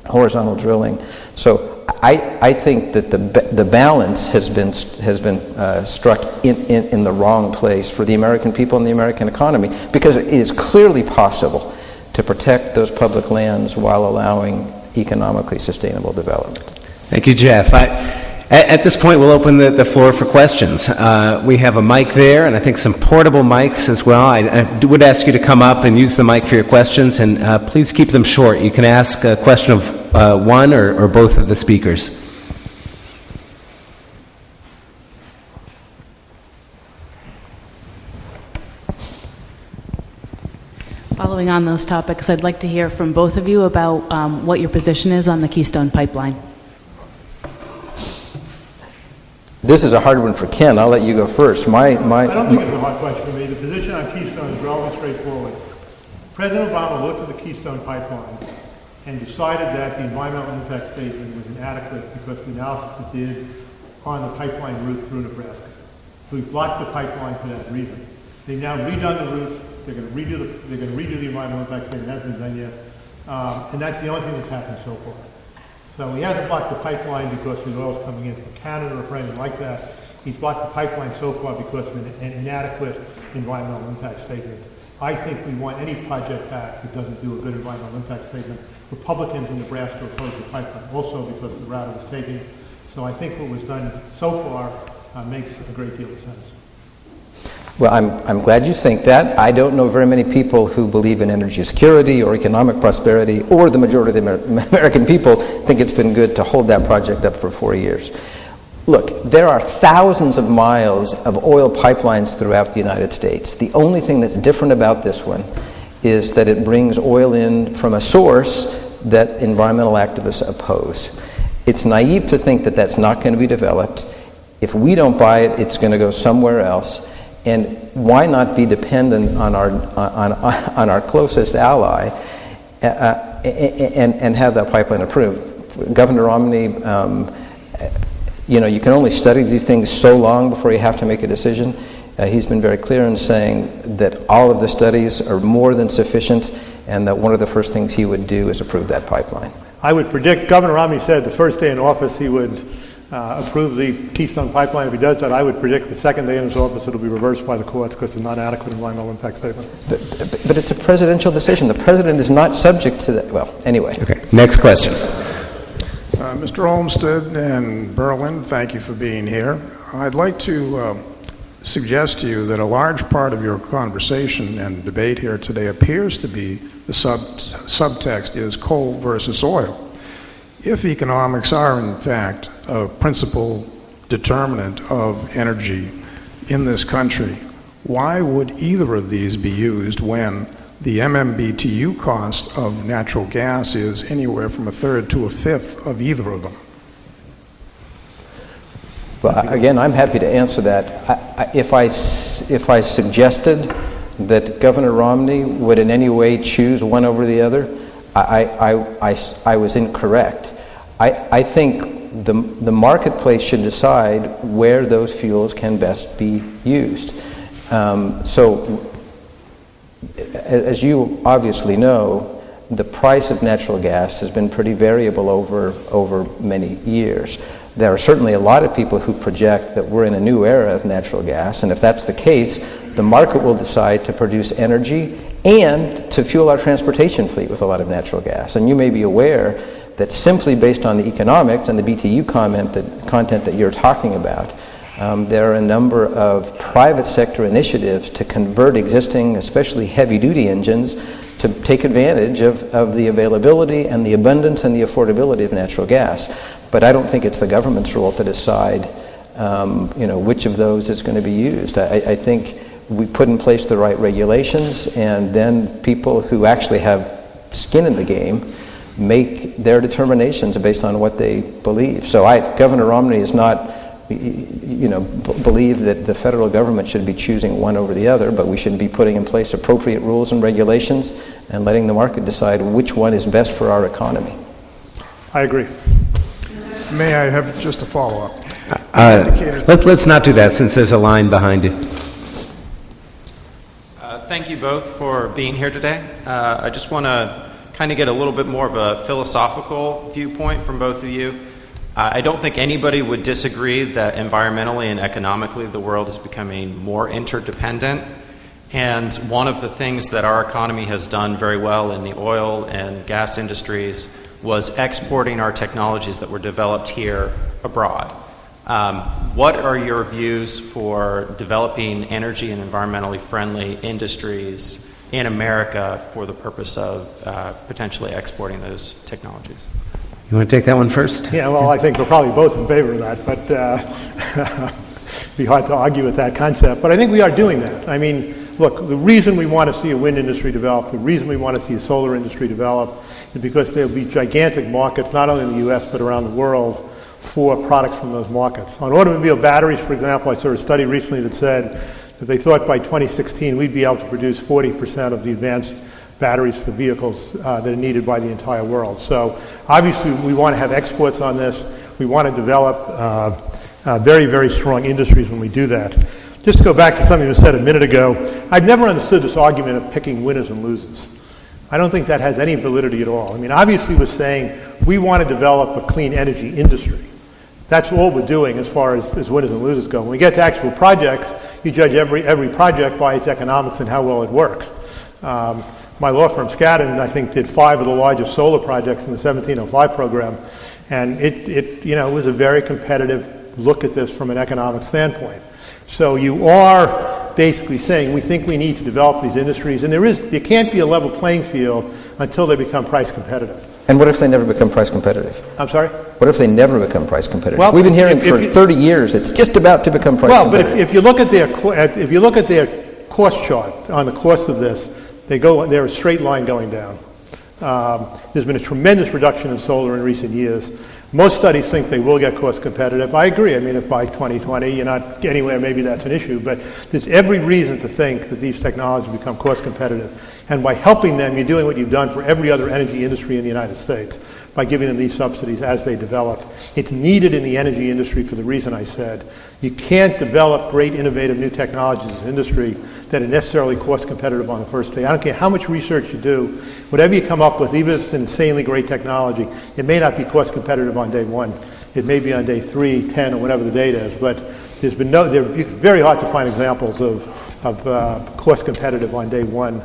horizontal drilling. So I think that the balance has been struck in the wrong place for the American people and the American economy, because it is clearly possible to protect those public lands while allowing economically sustainable development. Thank you, Jeff. At this point, we'll open the floor for questions. We have a mic there, and I think some portable mics as well. I would ask you to come up and use the mic for your questions, and please keep them short. You can ask a question of one or both of the speakers. Following on those topics, I'd like to hear from both of you about what your position is on the Keystone Pipeline. This is a hard one for Ken. I'll let you go first. I don't think it's a hard question for me. The position on Keystone is relatively straightforward. President Obama looked at the Keystone Pipeline and decided that the environmental impact statement was inadequate because of the analysis it did on the pipeline route through Nebraska. So he blocked the pipeline for that reason. They've now redone the route. They're going to redo the environmental impact statement. It hasn't been done yet. And that's the only thing that's happened so far. So he hasn't blocked the pipeline because the oil is coming in from Canada or anything like that. He's blocked the pipeline so far because of an inadequate environmental impact statement. I think we want any project back that doesn't do a good environmental impact statement. Republicans in Nebraska oppose the pipeline also because of the route it was taking. So I think what was done so far makes a great deal of sense. Well, I'm glad you think that. I don't know very many people who believe in energy security or economic prosperity, or the majority of the American people think it's been good to hold that project up for 4 years. Look, there are thousands of miles of oil pipelines throughout the United States. The only thing that's different about this one is that it brings oil in from a source that environmental activists oppose. It's naive to think that that's not going to be developed. If we don't buy it, it's going to go somewhere else. And why not be dependent on our closest ally and have that pipeline approved? Governor Romney, you can only study these things so long before you have to make a decision. He's been very clear in saying that all of the studies are more than sufficient, and that one of the first things he would do is approve that pipeline. I would predict, Governor Romney said the first day in office he would approve the Keystone Pipeline. If he does that, I would predict the second day in his office it'll be reversed by the courts because it's not an adequate environmental impact statement. But it's a presidential decision. The president is not subject to that. Well, anyway. Okay, next question. Mr. Holmstead and Berlin, thank you for being here. I'd like to suggest to you that a large part of your conversation and debate here today appears to be the subtext is coal versus oil. If economics are, in fact, a principal determinant of energy in this country, why would either of these be used when the MMBTU cost of natural gas is anywhere from a third to a fifth of either of them? Well, again, I'm happy to answer that. If I suggested that Governor Romney would in any way choose one over the other, I was incorrect. I think the marketplace should decide where those fuels can best be used. So, as you obviously know, the price of natural gas has been pretty variable over many years. There are certainly a lot of people who project that we're in a new era of natural gas, and if that's the case, the market will decide to produce energy and to fuel our transportation fleet with a lot of natural gas. And you may be aware that's simply based on the economics and the BTU content that you're talking about. There are a number of private sector initiatives to convert existing, especially heavy-duty engines, to take advantage of the availability and the abundance and the affordability of natural gas. But I don't think it's the government's role to decide, which of those is going to be used. I think we put in place the right regulations, and then people who actually have skin in the game make their determinations based on what they believe. So Governor Romney is not, believe that the federal government should be choosing one over the other, but we should be putting in place appropriate rules and regulations and letting the market decide which one is best for our economy. I agree. May I have just a follow-up? Let's not do that, since there's a line behind you. Thank you both for being here today. I just want to kind of get a little bit more of a philosophical viewpoint from both of you. I don't think anybody would disagree that environmentally and economically the world is becoming more interdependent. And one of the things that our economy has done very well in the oil and gas industries was exporting our technologies that were developed here abroad. What are your views for developing energy and environmentally friendly industries in America for the purpose of potentially exporting those technologies? You want to take that one first? Yeah, well, I think we're probably both in favor of that, but it'd be hard to argue with that concept. But I think we are doing that. I mean, look, the reason we want to see a wind industry develop, the reason we want to see a solar industry develop, is because there'll be gigantic markets, not only in the U.S., but around the world, for products from those markets. On automobile batteries, for example, I saw a study recently that said that they thought by 2016 we'd be able to produce 40% of the advanced batteries for vehicles that are needed by the entire world. So obviously we want to have exports on this. We want to develop very, very strong industries when we do that. Just to go back to something that was said a minute ago, I've never understood this argument of picking winners and losers. I don't think that has any validity at all. I mean, obviously we're saying we want to develop a clean energy industry. That's all we're doing as far as winners and losers go. When we get to actual projects, you judge every project by its economics and how well it works. My law firm, Skadden, I think, did 5 of the largest solar projects in the 1705 program, and it was a very competitive look at this from an economic standpoint. So you are basically saying we think we need to develop these industries, and there can't be a level playing field until they become price competitive. And what if they never become price competitive? I'm sorry? What if they never become price competitive? Well, we've been hearing for 30 years it's just about to become price competitive. Well, but if you look at their cost chart on the cost of this, they're a straight line going down. There's been a tremendous reduction in solar in recent years. Most studies think they will get cost competitive. I agree. I mean, if by 2020 you're not anywhere, maybe that's an issue. But there's every reason to think that these technologies become cost competitive. And by helping them, you're doing what you've done for every other energy industry in the United States by giving them these subsidies as they develop. It's needed in the energy industry for the reason I said. You can't develop great, innovative new technologies in this industry that are necessarily cost competitive on the first day. I don't care how much research you do, whatever you come up with, even if it's an insanely great technology, it may not be cost competitive on day 1. It may be on day 3, 10, or whatever the date is. But they're very hard to find examples of cost competitive on day 1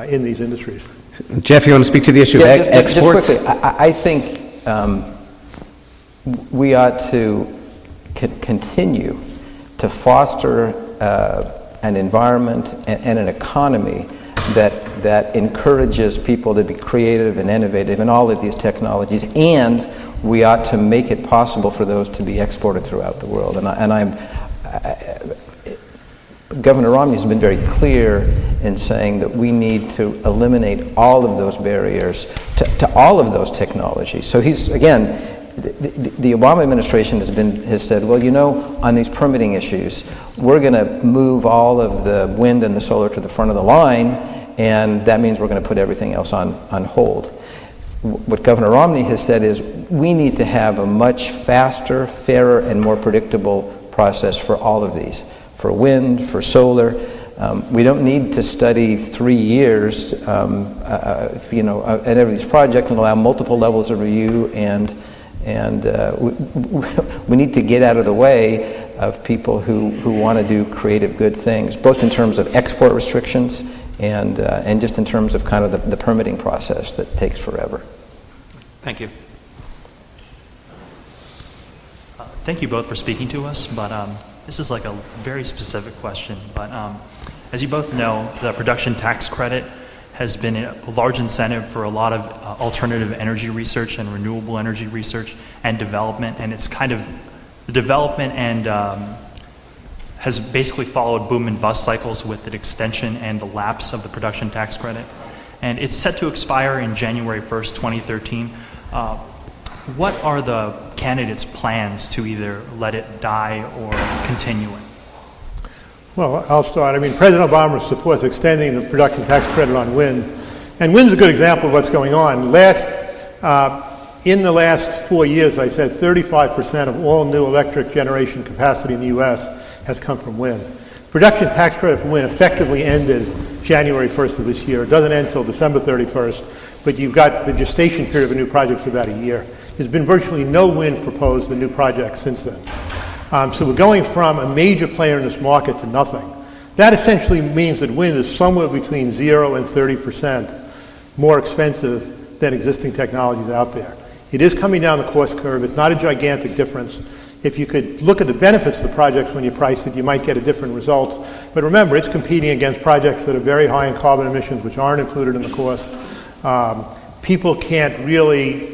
in these industries. Jeff, you want to speak to the issue of exports? Just quickly, I think we ought to continue to foster an environment and an economy that encourages people to be creative and innovative in all of these technologies, and we ought to make it possible for those to be exported throughout the world. Governor Romney has been very clear in saying that we need to eliminate all of those barriers to all of those technologies. So he's, again, the Obama administration has said, well, on these permitting issues, we're going to move all of the wind and the solar to the front of the line, and that means we're going to put everything else on hold. What Governor Romney has said is we need to have a much faster, fairer, and more predictable process for all of these, for wind, for solar. We don't need to study 3 years, at every these projects and allow multiple levels of review, and we need to get out of the way of people who want to do creative, good things, both in terms of export restrictions and just in terms of kind of the permitting process that takes forever. Thank you. Thank you both for speaking to us, but this is like a very specific question. But as you both know, the production tax credit has been a large incentive for a lot of alternative energy research and renewable energy research and development, and it's kind of the development and has basically followed boom and bust cycles with an extension and the lapse of the production tax credit. And it's set to expire in January 1st, 2013. What are the candidates' plans to either let it die or continue it? Well, I'll start. I mean, President Obama supports extending the production tax credit on wind. And wind's a good example of what's going on. In the last 4 years, I said 35% of all new electric generation capacity in the U.S. has come from wind. Production tax credit for wind effectively ended January 1st of this year. It doesn't end until December 31st, but you've got the gestation period of a new project for about a year. There's been virtually no wind proposed in new projects since then. So we're going from a major player in this market to nothing. That essentially means that wind is somewhere between 0 and 30% more expensive than existing technologies out there. It is coming down the cost curve. It's not a gigantic difference. If you could look at the benefits of the projects when you price it, you might get a different result. But remember, it's competing against projects that are very high in carbon emissions, which aren't included in the cost. People can't really,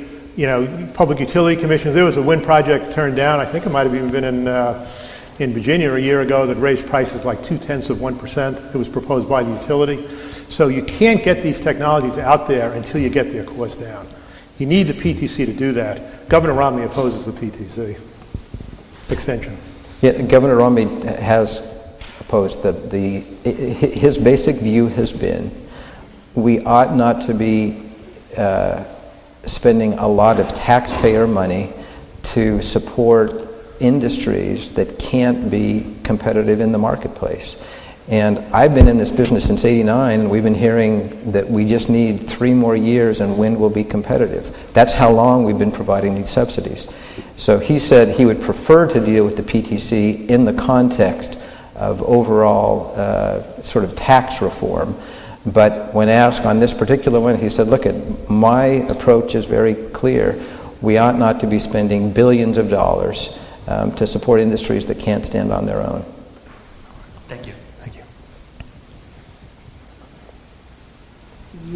public utility commissions. There was a wind project turned down. I think it might have even been in Virginia a year ago that raised prices like 0.2%. It was proposed by the utility. So you can't get these technologies out there until you get their cost down. You need the PTC to do that. Governor Romney opposes the PTC extension. Yeah, Governor Romney has opposed his basic view has been we ought not to be spending a lot of taxpayer money to support industries that can't be competitive in the marketplace. And I've been in this business since '89, and we've been hearing that we just need 3 more years and wind will be competitive. That's how long we've been providing these subsidies. So he said he would prefer to deal with the PTC in the context of overall sort of tax reform. But when asked on this particular one, he said, look, my approach is very clear. We ought not to be spending billions of dollars to support industries that can't stand on their own. Thank you. Thank you.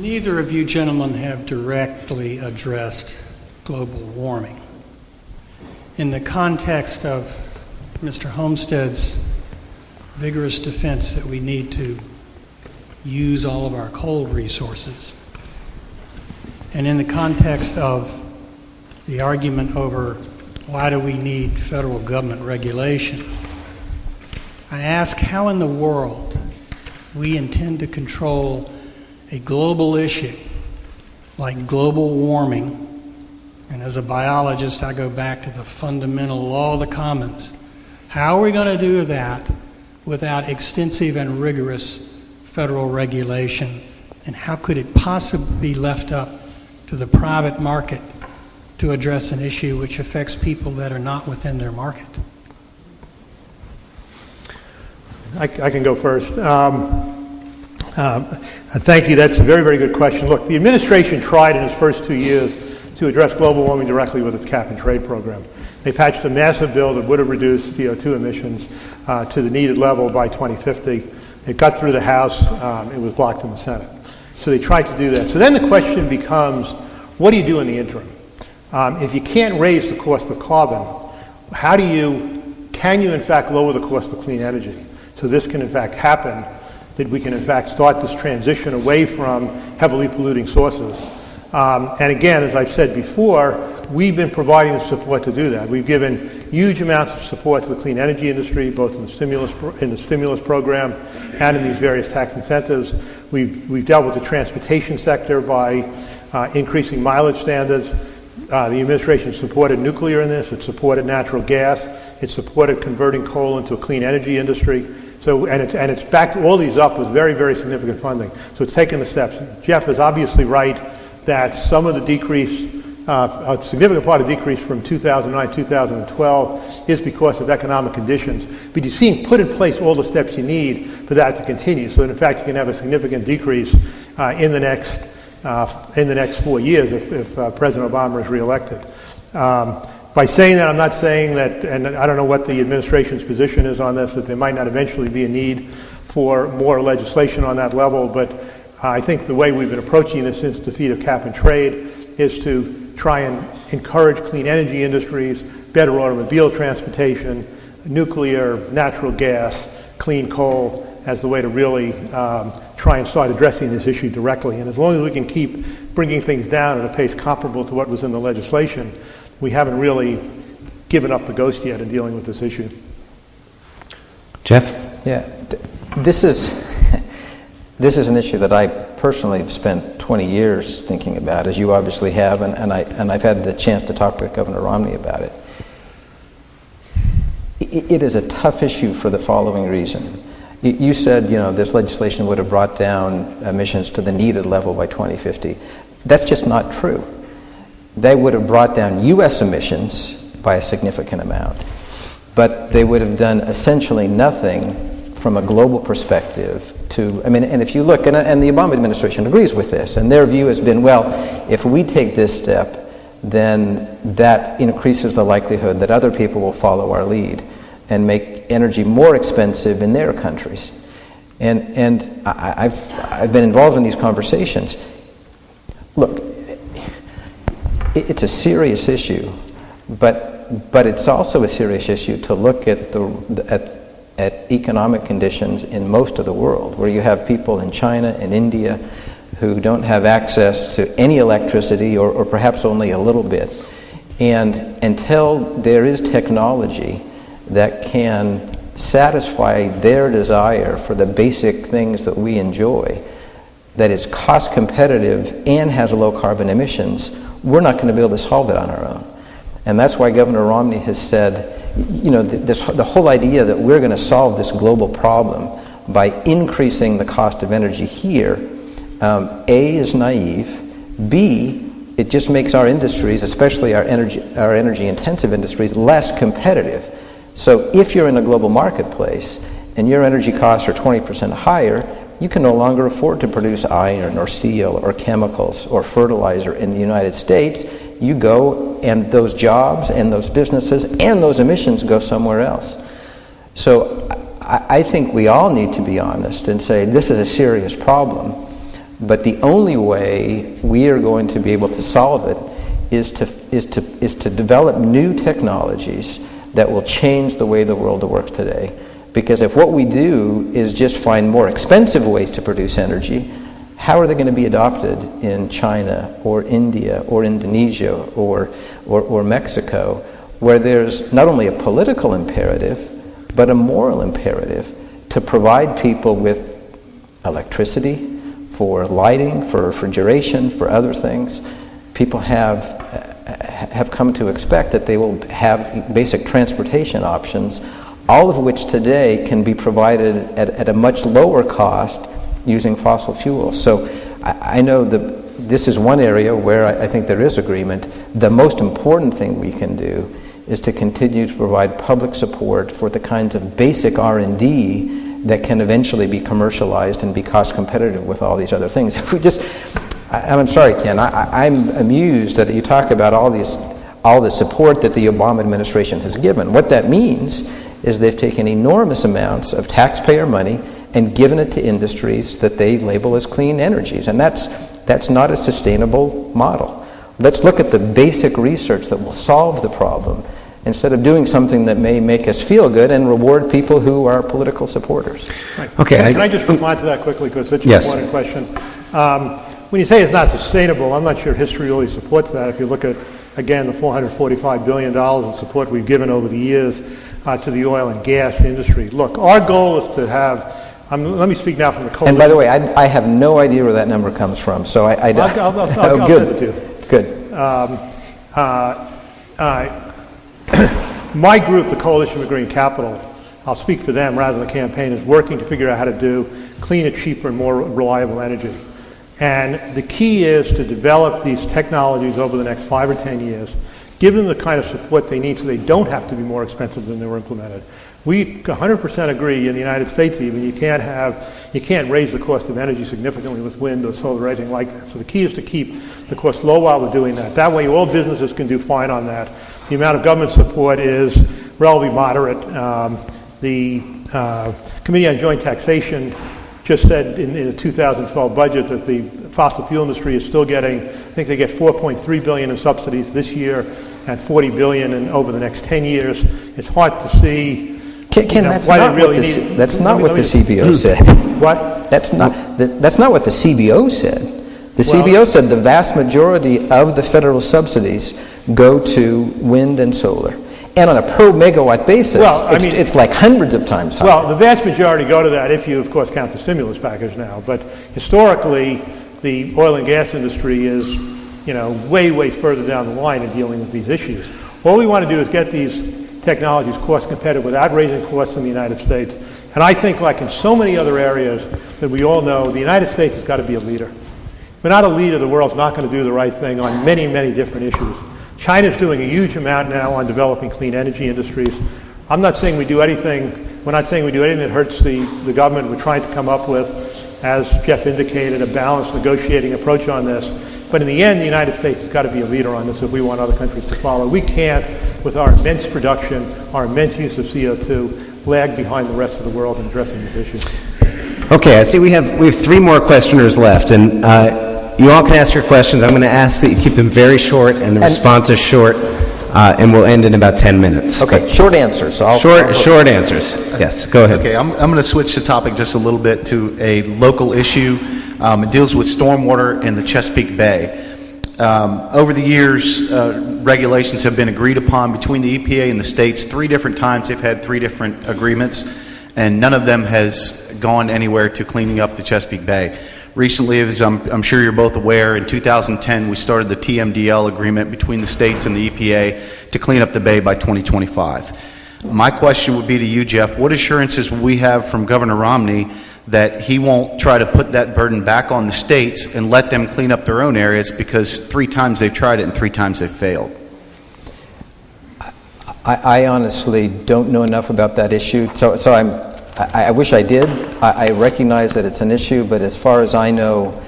Neither of you gentlemen have directly addressed global warming. In the context of Mr. Holmstead's vigorous defense that we need to use all of our coal resources, and in the context of the argument over why do we need federal government regulation, I ask how in the world we intend to control a global issue like global warming. And as a biologist, I go back to the fundamental law of the commons. How are we going to do that without extensive and rigorous federal regulation? And how could it possibly be left up to the private market to address an issue which affects people that are not within their market? I can go first. Thank you. That's a very, very good question. Look, the administration tried in its first 2 years to address global warming directly with its cap and trade program. They patched a massive bill that would have reduced CO2 emissions to the needed level by 2050. It got through the House. It was blocked in the Senate. So they tried to do that. So then the question becomes, what do you do in the interim? If you can't raise the cost of carbon, can you in fact lower the cost of clean energy? So this can in fact happen, that we can in fact start this transition away from heavily polluting sources. And again, as I've said before, we've been providing the support to do that. We've given huge amounts of support to the clean energy industry, both in the stimulus program and in these various tax incentives. We've dealt with the transportation sector by increasing mileage standards. The administration supported nuclear in this. It supported natural gas. It supported converting coal into a clean energy industry. So, and it's backed all these up with very, very significant funding. So it's taken the steps. Jeff is obviously right that some of the decrease, a significant part of the decrease from 2009 to 2012 is because of economic conditions. But you're seeing put in place all the steps you need for that to continue. So that in fact you can have a significant decrease in the next 4 years if President Obama is reelected. But By saying that, I'm not saying that, and I don't know what the administration's position is on this, that there might not eventually be a need for more legislation on that level, but I think the way we've been approaching this since defeat of cap and trade is to try and encourage clean energy industries, better automobile transportation, nuclear, natural gas, clean coal as the way to really try and start addressing this issue directly. And as long as we can keep bringing things down at a pace comparable to what was in the legislation, we haven't really given up the ghost yet in dealing with this issue. Jeff? Yeah, this is an issue that I personally have spent 20 years thinking about, as you obviously have, and I've had the chance to talk with Governor Romney about it. It is a tough issue for the following reason. You said, this legislation would have brought down emissions to the needed level by 2050. That's just not true. They would have brought down U.S. emissions by a significant amount, but they would have done essentially nothing from a global perspective and if you look, and the Obama administration agrees with this, and their view has been, well, if we take this step, then that increases the likelihood that other people will follow our lead and make energy more expensive in their countries. And I've been involved in these conversations. Look, it's a serious issue, but it's also a serious issue to look at at economic conditions in most of the world, where you have people in China and India who don't have access to any electricity or perhaps only a little bit. And until there is technology that can satisfy their desire for the basic things that we enjoy, that is cost competitive and has low carbon emissions, we're not going to be able to solve it on our own. And that's why Governor Romney has said, the whole idea that we're going to solve this global problem by increasing the cost of energy here, A, is naive, B, it just makes our industries, especially our energy intensive industries, less competitive. So if you're in a global marketplace and your energy costs are 20% higher, you can no longer afford to produce iron or steel or chemicals or fertilizer in the United States. You go, and those jobs and those businesses and those emissions go somewhere else. So I think we all need to be honest and say this is a serious problem, but the only way we are going to be able to solve it is to develop new technologies that will change the way the world works today. Because if what we do is just find more expensive ways to produce energy, how are they going to be adopted in China or India or Indonesia or Mexico, where there's not only a political imperative, but a moral imperative to provide people with electricity, for lighting, for refrigeration, for other things? People have come to expect that they will have basic transportation options, all of which today can be provided at a much lower cost using fossil fuels. So I know that this is one area where I think there is agreement. The most important thing we can do is to continue to provide public support for the kinds of basic R&D that can eventually be commercialized and be cost competitive with all these other things. If we just, I'm sorry, Ken, I'm amused that you talk about all the support that the Obama administration has given. What that means is they've taken enormous amounts of taxpayer money and given it to industries that they label as clean energies. And that's not a sustainable model. Let's look at the basic research that will solve the problem instead of doing something that may make us feel good and reward people who are political supporters. Right. Okay. Can I just respond to that quickly, because it's such an important question. When you say it's not sustainable, I'm not sure history really supports that. If you look at, again, the $445 billion in support we've given over the years to the oil and gas industry. Look, our goal is to have, let me speak now from the coalition. And by the way, I have no idea where that number comes from, so I'll good. Send it to you. Good. My group, the Coalition for Green Capital, I'll speak for them rather than the campaign, is working to figure out how to do cleaner, cheaper, and more reliable energy. And the key is to develop these technologies over the next 5 or 10 years, give them the kind of support they need so they don't have to be more expensive than they were implemented. We 100% agree in the United States even, you can't raise the cost of energy significantly with wind or solar or anything like that. So the key is to keep the cost low while we're doing that. That way all businesses can do fine on that. The amount of government support is relatively moderate. The Committee on Joint Taxation just said in the 2012 budget that the fossil fuel industry is still getting, I think they get $4.3 billion in subsidies this year and $40 billion over the next 10 years. It's hard to see Ken, that's why not they really what need it. That's not what the CBO said. What? That's not what the CBO said. The CBO said the vast majority of the federal subsidies go to wind and solar. And on a per megawatt basis, it's like hundreds of times higher. Well, the vast majority go to that if you, of course, count the stimulus package now. But historically, the oil and gas industry is, way, way further down the line in dealing with these issues. All we want to do is get these technologies cost competitive without raising costs in the United States. And I think, like in so many other areas that we all know, the United States has got to be a leader. If we're not a leader, the world's not going to do the right thing on many, many different issues. China's doing a huge amount now on developing clean energy industries. I'm not saying we do anything, we're not saying we do anything that hurts the government. We're trying to come up with, as Jeff indicated, a balanced negotiating approach on this. But in the end, the United States has got to be a leader on this if we want other countries to follow. We can't, with our immense production, our immense use of CO2, lag behind the rest of the world in addressing these issues. Okay, I see we have 3 more questioners left, and you all can ask your questions. I'm going to ask that you keep them very short and the responses short, and we'll end in about 10 minutes. Okay, short answers. Short answers. Yes, go ahead. Okay, I'm going to switch the topic just a little bit to a local issue. It deals with stormwater in the Chesapeake Bay. Over the years, regulations have been agreed upon between the EPA and the states 3 different times. They've had 3 different agreements, and none of them has gone anywhere to cleaning up the Chesapeake Bay. Recently, as I'm sure you're both aware, in 2010 we started the TMDL agreement between the states and the EPA to clean up the bay by 2025. My question would be to you, Jeff, what assurances will we have from Governor Romney that he won't try to put that burden back on the states and let them clean up their own areas, because 3 times they've tried it and 3 times they've failed? I honestly don't know enough about that issue, so I wish I did. I recognize that it's an issue, but as far as I know,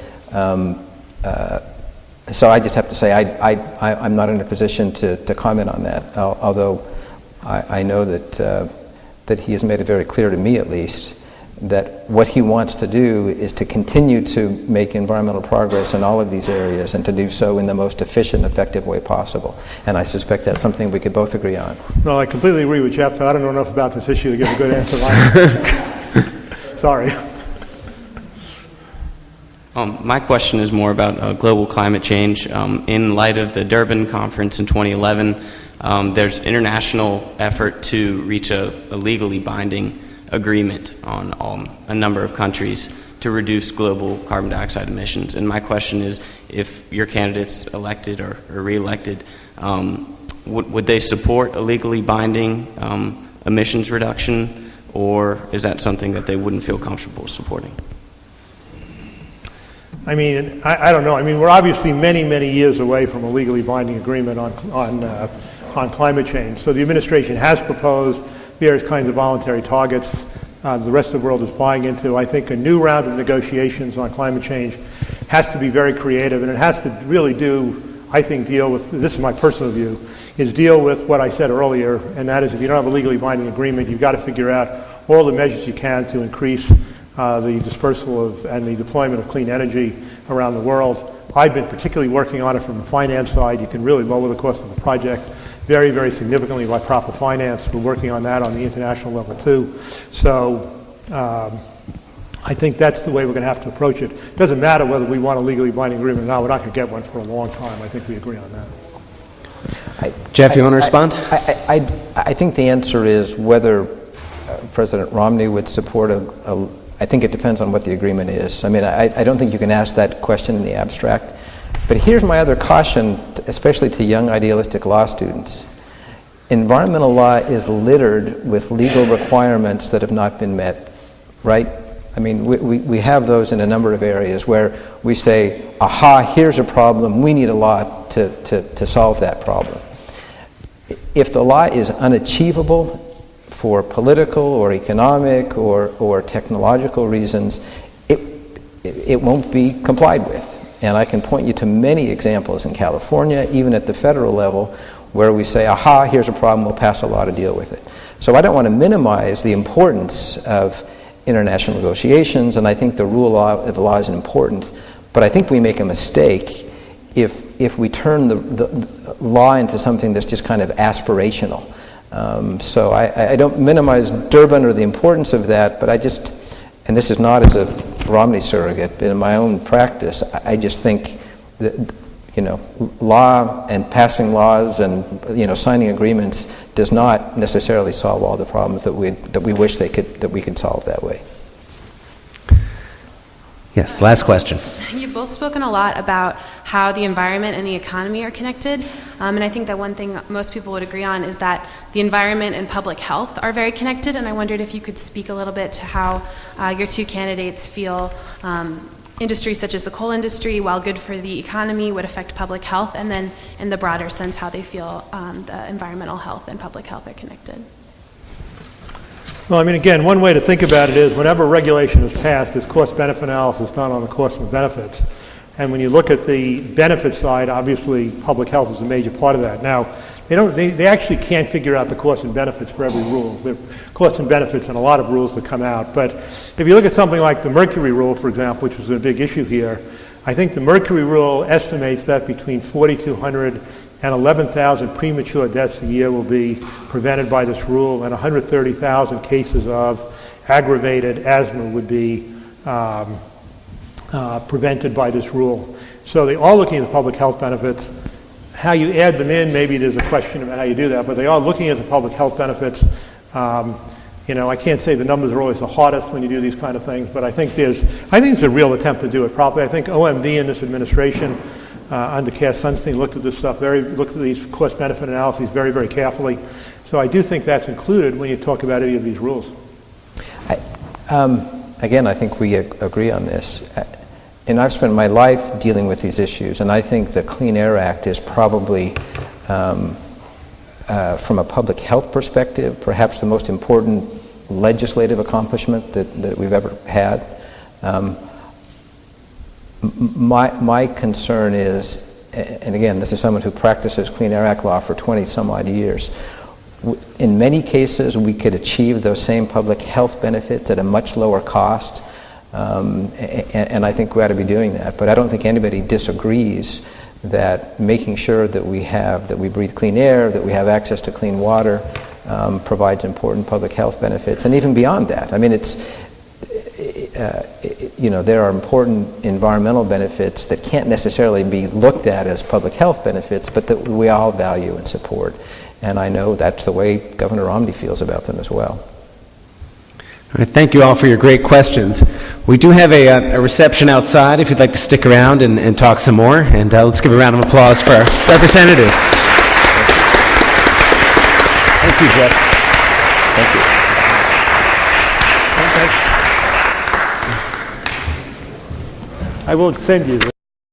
so I just have to say I'm not in a position to comment on that, although I know that he has made it very clear to me, at least, that what he wants to do is to continue to make environmental progress in all of these areas and to do so in the most efficient, effective way possible. And I suspect that's something we could both agree on. Well, I completely agree with Jeff, so I don't know enough about this issue to give a good answer. Sorry. My question is more about global climate change. In light of the Durban conference in 2011, there's international effort to reach a legally binding agreement on a number of countries to reduce global carbon dioxide emissions. And my question is, if your candidate's elected or re-elected, would they support a legally binding emissions reduction, or is that something that they wouldn't feel comfortable supporting? I mean, I don't know. I mean, we're obviously many, many years away from a legally binding agreement on climate change. So the administration has proposed various kinds of voluntary targets the rest of the world is buying into. I think a new round of negotiations on climate change has to be very creative, and it has to really deal with, this is my personal view, is deal with what I said earlier, and that is if you don't have a legally binding agreement, you've got to figure out all the measures you can to increase the dispersal and the deployment of clean energy around the world. I've been particularly working on it from the finance side. You can really lower the cost of a project very, very significantly by proper finance. We're working on that on the international level too. So I think that's the way we're going to have to approach it. It doesn't matter whether we want a legally binding agreement or not. We're not going to get one for a long time. I think we agree on that. Jeff, you want to respond? I think the answer is whether President Romney would support I think it depends on what the agreement is. I mean, I don't think you can ask that question in the abstract. But here's my other caution, especially to young idealistic law students. Environmental law is littered with legal requirements that have not been met, right? I mean, we have those in a number of areas where we say, aha, here's a problem, we need a law to solve that problem. If the law is unachievable for political or economic or technological reasons, it won't be complied with. And I can point you to many examples in California, even at the federal level, where we say, aha, here's a problem, we'll pass a law to deal with it. So I don't want to minimize the importance of international negotiations, and I think the rule of law is important, but I think we make a mistake if we turn the law into something that's just kind of aspirational. So I don't minimize Durbin or the importance of that, but I just, and this is not as a Romney surrogate, but in my own practice, I just think that, law and passing laws and, signing agreements does not necessarily solve all the problems that we wish that we could solve that way. Yes, last question. You've both spoken a lot about how the environment and the economy are connected, and I think that one thing most people would agree on is that the environment and public health are very connected, and I wondered if you could speak a little bit to how your two candidates feel industries such as the coal industry, while good for the economy, would affect public health, and then in the broader sense how they feel the environmental health and public health are connected. Well, again, one way to think about it is whenever regulation is passed, there's cost-benefit analysis done on the cost and benefits. And when you look at the benefit side, obviously public health is a major part of that. Now, they actually can't figure out the cost and benefits for every rule. There are costs and benefits in a lot of rules that come out. But if you look at something like the Mercury Rule, for example, which was a big issue here, I think the Mercury Rule estimates that between 4,200 and 11,000 premature deaths a year will be prevented by this rule, and 130,000 cases of aggravated asthma would be prevented by this rule. So they are looking at the public health benefits. How you add them in, maybe there's a question about how you do that, but they are looking at the public health benefits. I can't say the numbers are always the hardest when you do these kind of things, but I think it's a real attempt to do it properly. I think OMB in this administration, under Cass Sunstein, looked at this stuff, looked at these cost-benefit analyses very, very carefully. So I do think that's included when you talk about any of these rules. Again, I think we agree on this. And I've spent my life dealing with these issues, and I think the Clean Air Act is probably, from a public health perspective, perhaps the most important legislative accomplishment that we've ever had. My concern is, and again, this is someone who practices Clean Air Act law for 20 some odd years, in many cases we could achieve those same public health benefits at a much lower cost, and I think we ought to be doing that. But I don't think anybody disagrees that making sure that we breathe clean air, that we have access to clean water, provides important public health benefits, and even beyond that. There are important environmental benefits that can't necessarily be looked at as public health benefits, but that we all value and support. And I know that's the way Governor Romney feels about them as well. All right, thank you all for your great questions. We do have a reception outside if you'd like to stick around and talk some more. And let's give a round of applause for our representatives. Thank you, Jeff. Thank you. I will send you